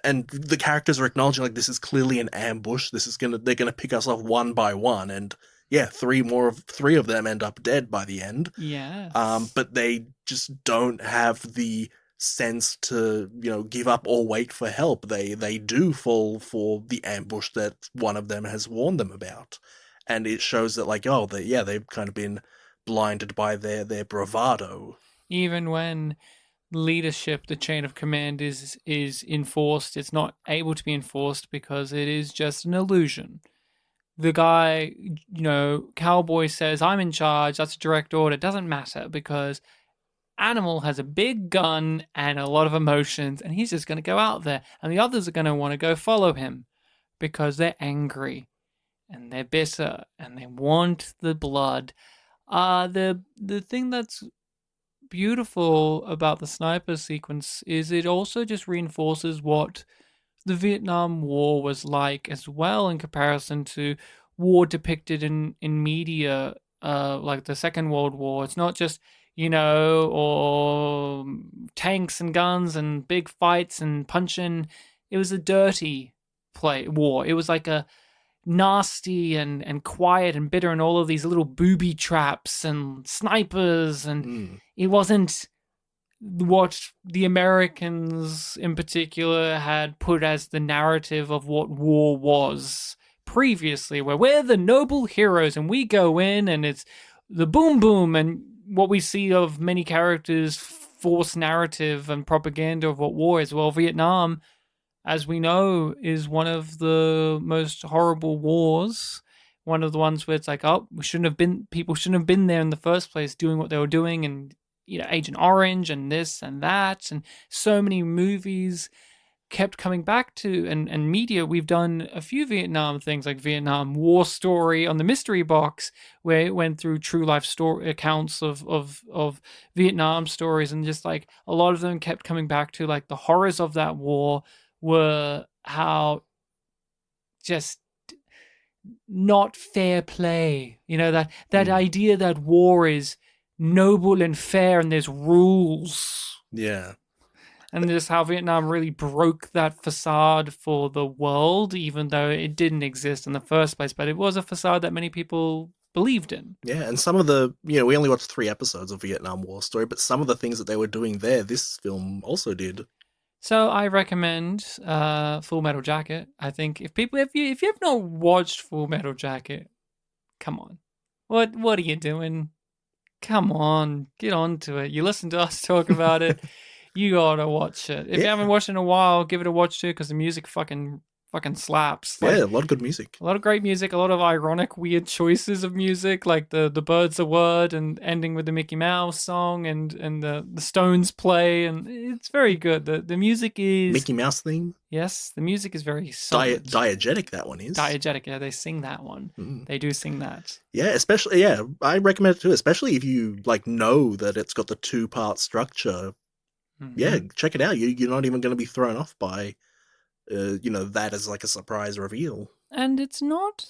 and the characters are acknowledging, like, this is clearly an ambush. They're gonna pick us off one by one. And yeah, three of them end up dead by the end. Yes. But they just don't have the sense to give up or wait for help. They do fall for the ambush that one of them has warned them about, and it shows that like, they've kind of been blinded by their bravado. Even when leadership, the chain of command is enforced, it's not able to be enforced because it is just an illusion. The guy, cowboy says, I'm in charge, that's a direct order. It doesn't matter because Animal has a big gun and a lot of emotions, and he's just going to go out there, and the others are going to want to go follow him because they're angry and they're bitter and they want the blood. The thing that's beautiful about the sniper sequence is it also just reinforces what the Vietnam War was like as well, in comparison to war depicted in media, like the Second World War. It's not just, or tanks and guns and big fights and punching. It was a dirty war. It was like a nasty and quiet and bitter, and all of these little booby traps and snipers, and it wasn't what the Americans in particular had put as the narrative of what war was previously, where we're the noble heroes and we go in and it's the boom boom, and what we see of many characters' false narrative and propaganda of what war is. Well, Vietnam, as we know, is one of the most horrible wars. One of the ones where it's like, oh, people shouldn't have been there in the first place doing what they were doing, and Agent Orange and this and that, and so many movies kept coming back to, and media. We've done a few Vietnam things, like Vietnam War Story on the Mystery Box, where it went through true life story accounts of Vietnam stories, and just like a lot of them kept coming back to like the horrors of that war were how just not fair play. That idea that war is noble and fair and there's rules. Yeah. And just how Vietnam really broke that facade for the world, even though it didn't exist in the first place. But it was a facade that many people believed in. Yeah, and some of the, we only watched 3 episodes of Vietnam War Story, but some of the things that they were doing there, this film also did. So I recommend Full Metal Jacket. I think if you have not watched Full Metal Jacket, come on. What are you doing? Come on, get on to it. You listen to us talk about it. You gotta watch it. If you haven't watched it in a while, give it a watch too, because the music fucking slaps. Like, a lot of good music. A lot of great music, a lot of ironic, weird choices of music, like the Bird's a Word and ending with the Mickey Mouse song, and the Stones play, and it's very good. The music is... Mickey Mouse theme? Yes, the music is very solid. Diegetic, that one is. Diegetic, yeah, they sing that one. They do sing that. Yeah, especially, I recommend it too, especially if you, know that it's got the 2-part structure. Yeah, check it out. You're not even going to be thrown off by, that as like a surprise reveal. And it's not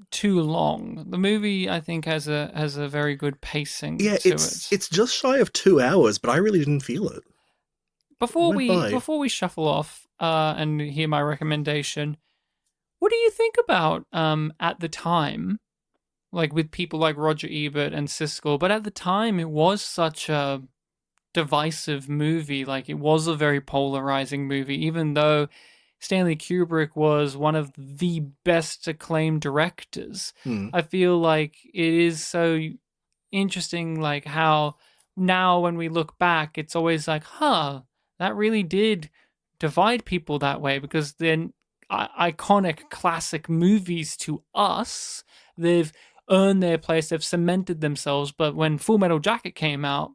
too long. The movie, I think, has a very good pacing. Yeah, to it's just shy of 2 hours, but I really didn't feel it. Before we shuffle off and hear my recommendation, what do you think about at the time, like with people like Roger Ebert and Siskel? But at the time, it was such a divisive movie. Like, it was a very polarizing movie, even though Stanley Kubrick was one of the best acclaimed directors. I feel like it is so interesting, like how now when we look back, it's always like, that really did divide people that way, because then iconic classic movies to us, they've earned their place, they've cemented themselves. But when Full Metal Jacket came out,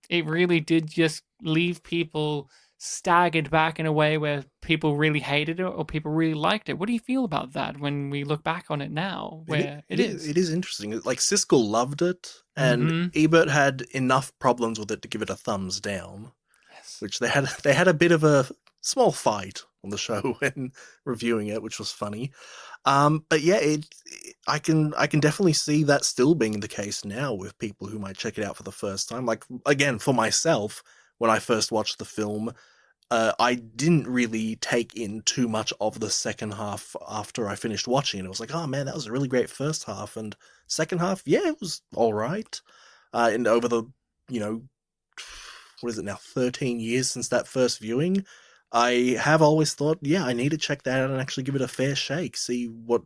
it really did just leave people staggered back in a way where people really hated it or people really liked it. What do you feel about that when we look back on it now, where it is? It is interesting. Like, Siskel loved it, and Ebert had enough problems with it to give it a thumbs down. Yes. Which they had a bit of a small fight on the show when reviewing it, which was funny. But yeah, I can definitely see that still being the case now with people who might check it out for the first time. Like, again, for myself, when I first watched the film, I didn't really take in too much of the second half after I finished watching it. It was like, oh man, that was a really great first half, and second half, yeah, it was all right. And over the, what is it now, 13 years since that first viewing, I have always thought, yeah, I need to check that out and actually give it a fair shake, see what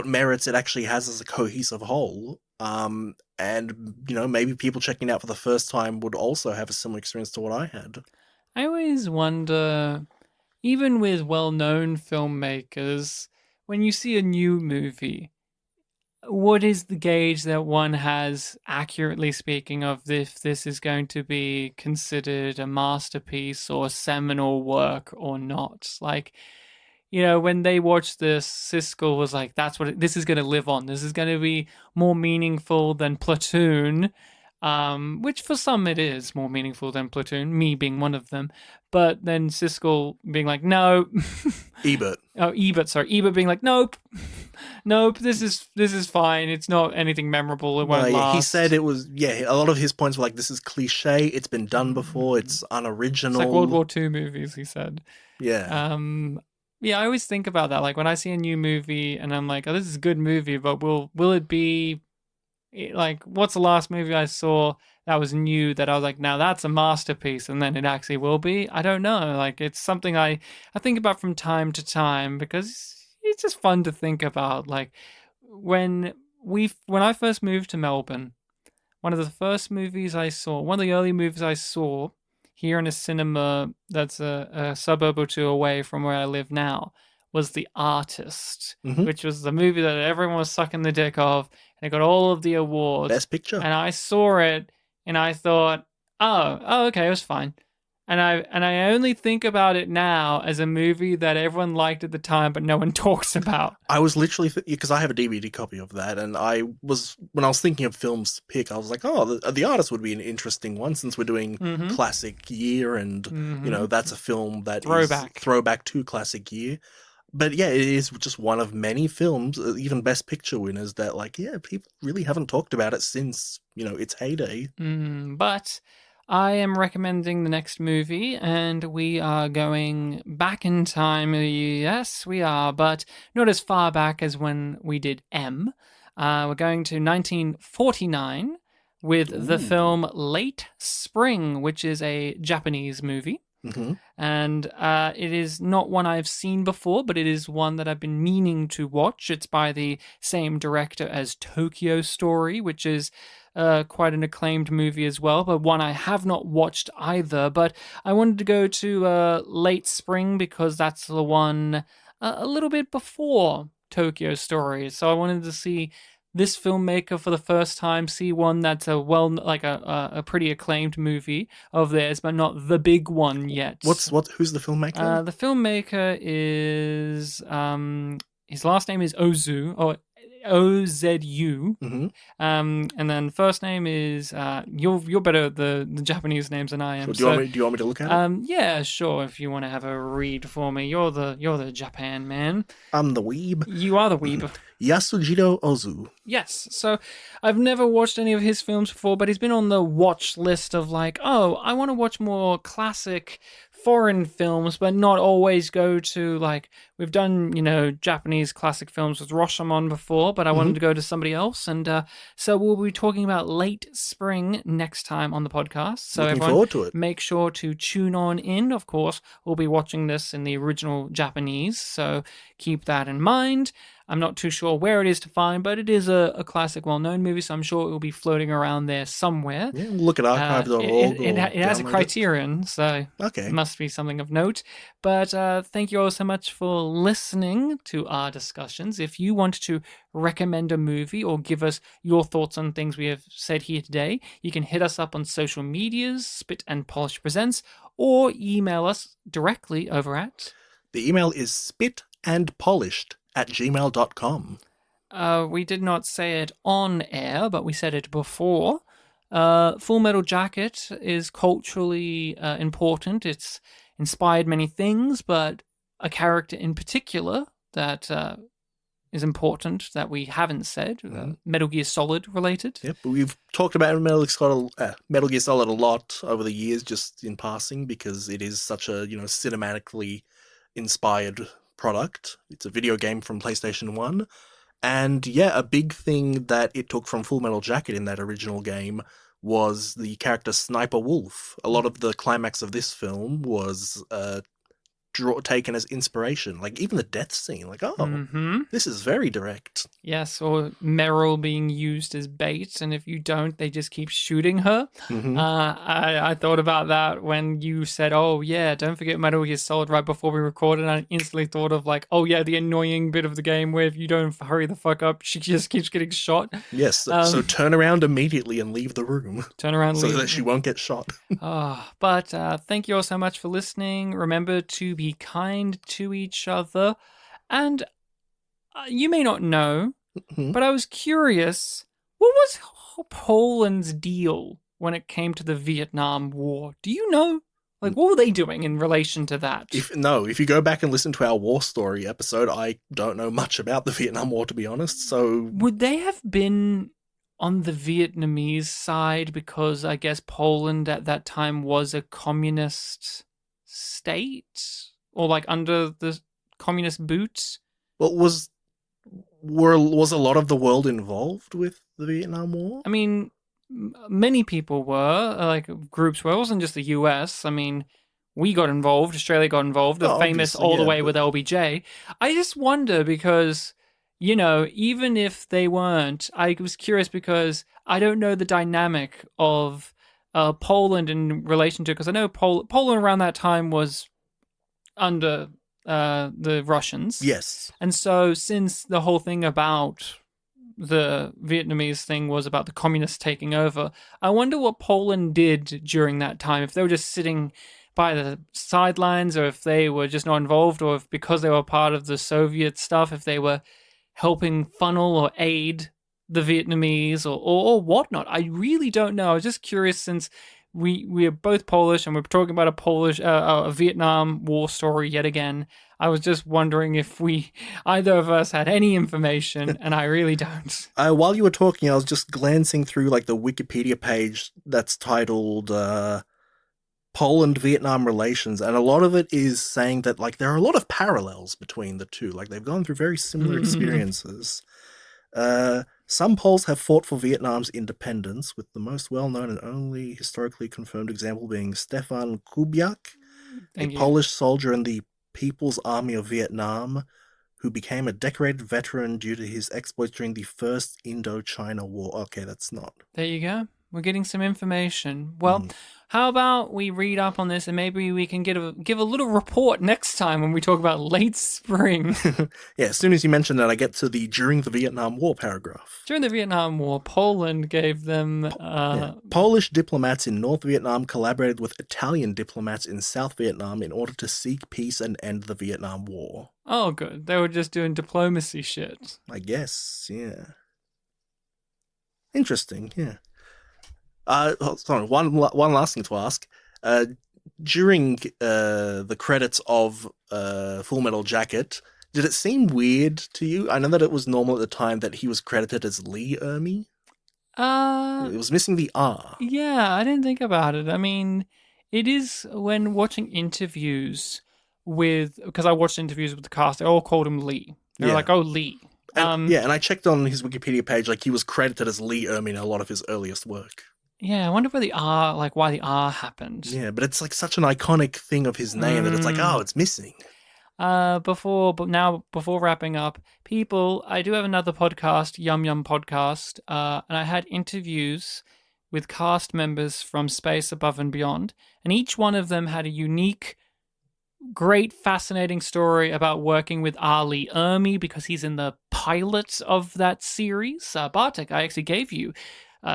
merits it actually has as a cohesive whole. And, maybe people checking it out for the first time would also have a similar experience to what I had. I always wonder, even with well-known filmmakers, when you see a new movie, what is the gauge that one has, accurately speaking, of if this is going to be considered a masterpiece or seminal work or not? Like, when they watched this, Siskel was like, this is going to live on. This is going to be more meaningful than Platoon, which for some it is more meaningful than Platoon, me being one of them. But then Siskel being like, no, Ebert. Oh, Ebert, sorry. Ebert being like, nope, this is fine. It's not anything memorable. It won't last. He said it was, a lot of his points were like, this is cliche, it's been done before, it's unoriginal. It's like World War II movies, he said. Yeah. Yeah, I always think about that. Like when I see a new movie and I'm like, oh, this is a good movie, but will it be like, what's the last movie I saw that was new that I was like, now that's a masterpiece, and then it actually will be? I don't know. Like it's something I think about from time to time because it's just fun to think about. Like when I first moved to Melbourne, one of the first movies I saw, one of the early movies I saw here in a cinema that's a suburb or two away from where I live now, was The Artist, which was the movie that everyone was sucking the dick of, and it got all of the awards. Best Picture. And I saw it, and I thought, oh, okay, it was fine. And I only think about it now as a movie that everyone liked at the time, but no one talks about. I was literally, because I have a DVD copy of that, and when I was thinking of films to pick, I was like, oh, the Artist would be an interesting one since we're doing classic year, and that's a film that is throwback to classic year. But yeah, it is just one of many films, even Best Picture winners, that people really haven't talked about it since, its heyday. But I am recommending the next movie, and we are going back in time. Yes, we are, but not as far back as when we did M. We're going to 1949 with the film Late Spring, which is a Japanese movie. And it is not one I've seen before, but it is one that I've been meaning to watch. It's by the same director as Tokyo Story, which is quite an acclaimed movie as well, but one I have not watched either. But I wanted to go to Late Spring because that's the one a little bit before Tokyo Story. So I wanted to see this filmmaker for the first time, see one that's a pretty acclaimed movie of theirs, but not the big one yet. Who's the filmmaker? The filmmaker is his last name is Ozu, or Ozu. And then first name is you're better at the Japanese names than I am. So do you want me to look at it? Yeah, sure. If you want to have a read for me, you're the Japan man. I'm the weeb. You are the weeb. Yasujiro Ozu. Yes. So I've never watched any of his films before, but he's been on the watch list of like, oh, I want to watch more classic foreign films, but not always go to, like, we've done, Japanese classic films with Rashomon before, but I wanted to go to somebody else. And so we'll be talking about Late Spring next time on the podcast. So looking forward to it. Make sure to tune on in. Of course, we'll be watching this in the original Japanese, so keep that in mind. I'm not too sure where it is to find, but it is a classic, well-known movie, so I'm sure it will be floating around there somewhere. Yeah, look at archive.org. It has a criterion, so it must be something of note. But thank you all so much for listening to our discussions. If you want to recommend a movie or give us your thoughts on things we have said here today, you can hit us up on social medias, Spit and Polish Presents, or email us directly over at... The email is spitandpolished@gmail.com. We did not say it on air, but we said it before. Full Metal Jacket is culturally important. It's inspired many things, but a character in particular that is important that we haven't said, Metal Gear Solid related. Yep, we've talked about Metal Gear Solid a lot over the years, just in passing, because it is such a cinematically inspired product. It's a video game from PlayStation 1. And yeah, a big thing that it took from Full Metal Jacket in that original game was the character Sniper Wolf. A lot of the climax of this film was taken as inspiration. Like even the death scene, like, this is very direct. Yes, or Meryl being used as bait, and if you don't, they just keep shooting her. I thought about that when you said, oh yeah, don't forget Metal Gear Solid right before we recorded, and I instantly thought of like, oh yeah, the annoying bit of the game where if you don't hurry the fuck up, she just keeps getting shot. Yes, so turn around immediately and leave the room. Turn around so that she won't get shot. But thank you all so much for listening. Remember to be kind to each other, and you may not know, but I was curious, what was Poland's deal when it came to the Vietnam War? Do you know? Like, what were they doing in relation to that? If you go back and listen to our War Story episode, I don't know much about the Vietnam War, to be honest, so... Would they have been on the Vietnamese side because I guess Poland at that time was a communist state? Or, like, under the communist boot? Well, was a lot of the world involved with the Vietnam War? I mean, many people were, like, groups were. It wasn't just the US. I mean, we got involved. Australia got involved. The famous All the Way with LBJ. I just wonder because, you know, even if they weren't, I was curious because I don't know the dynamic of Poland in relation to, because I know Poland around that time was under the Russians. Yes. And so since the whole thing about the Vietnamese thing was about the communists taking over, I wonder what Poland did during that time. If they were just sitting by the sidelines, or if they were just not involved, or if because they were part of the Soviet stuff, if they were helping funnel or aid the Vietnamese or whatnot. I really don't know. I was just curious since we are both Polish and we're talking about a Vietnam War story yet again. I was just wondering if either of us had any information, and I really don't. While you were talking, I was just glancing through like the Wikipedia page that's titled Poland-Vietnam relations, and a lot of it is saying that like there are a lot of parallels between the two. Like they've gone through very similar experiences. Some Poles have fought for Vietnam's independence, with the most well-known and only historically confirmed example being Stefan Kubiak, Polish soldier in the People's Army of Vietnam, who became a decorated veteran due to his exploits during the First Indochina War. Okay, that's not. There you go. We're getting some information. Well, how about we read up on this and maybe we can give a little report next time when we talk about late spring. Yeah, as soon as you mention that, I get to the during the Vietnam War paragraph. During the Vietnam War, Poland gave them... Polish diplomats in North Vietnam collaborated with Italian diplomats in South Vietnam in order to seek peace and end the Vietnam War. Oh, good. They were just doing diplomacy shit. I guess, yeah. Interesting, yeah. Sorry, one last thing to ask. During the credits of Full Metal Jacket, did it seem weird to you? I know that it was normal at the time that he was credited as Lee Ermey. It was missing the R. Yeah, I didn't think about it. I mean, it is when watching interviews because I watched interviews with the cast, they all called him Lee. They were like, oh, Lee. And I checked on his Wikipedia page, like he was credited as Lee Ermey in a lot of his earliest work. Yeah, I wonder why the R happened. Yeah, but it's like such an iconic thing of his name that it's like, oh, it's missing. Before wrapping up, people, I do have another podcast, Yum Yum Podcast, and I had interviews with cast members from Space Above and Beyond, and each one of them had a unique, great, fascinating story about working with R. Lee Ermey because he's in the pilot of that series. Bartek, I actually gave you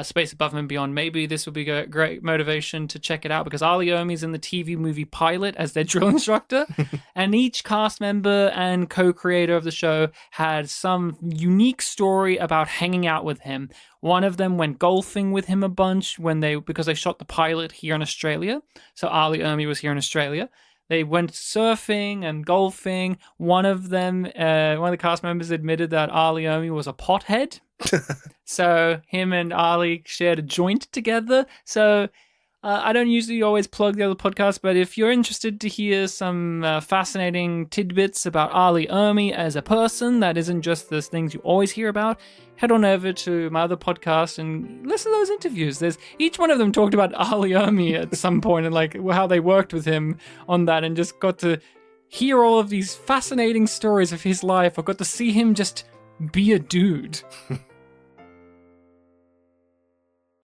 Space Above and Beyond. Maybe this would be a great motivation to check it out because R. Lee Ermey's in the TV movie pilot as their drill instructor, and each cast member and co-creator of the show had some unique story about hanging out with him. One of them went golfing with him a bunch because they shot the pilot here in Australia. So R. Lee Ermey was here in Australia. They went surfing and golfing. One of them, one of the cast members admitted that R. Lee Ermey was a pothead. So him and Ali shared a joint together. So I don't usually always plug the other podcasts, but if you're interested to hear some fascinating tidbits about R. Lee Ermey as a person, that isn't just the things you always hear about, head on over to my other podcast and listen to those interviews. Each one of them talked about R. Lee Ermey at some point and like how they worked with him on that, and just got to hear all of these fascinating stories of his life. I got to see him just be a dude.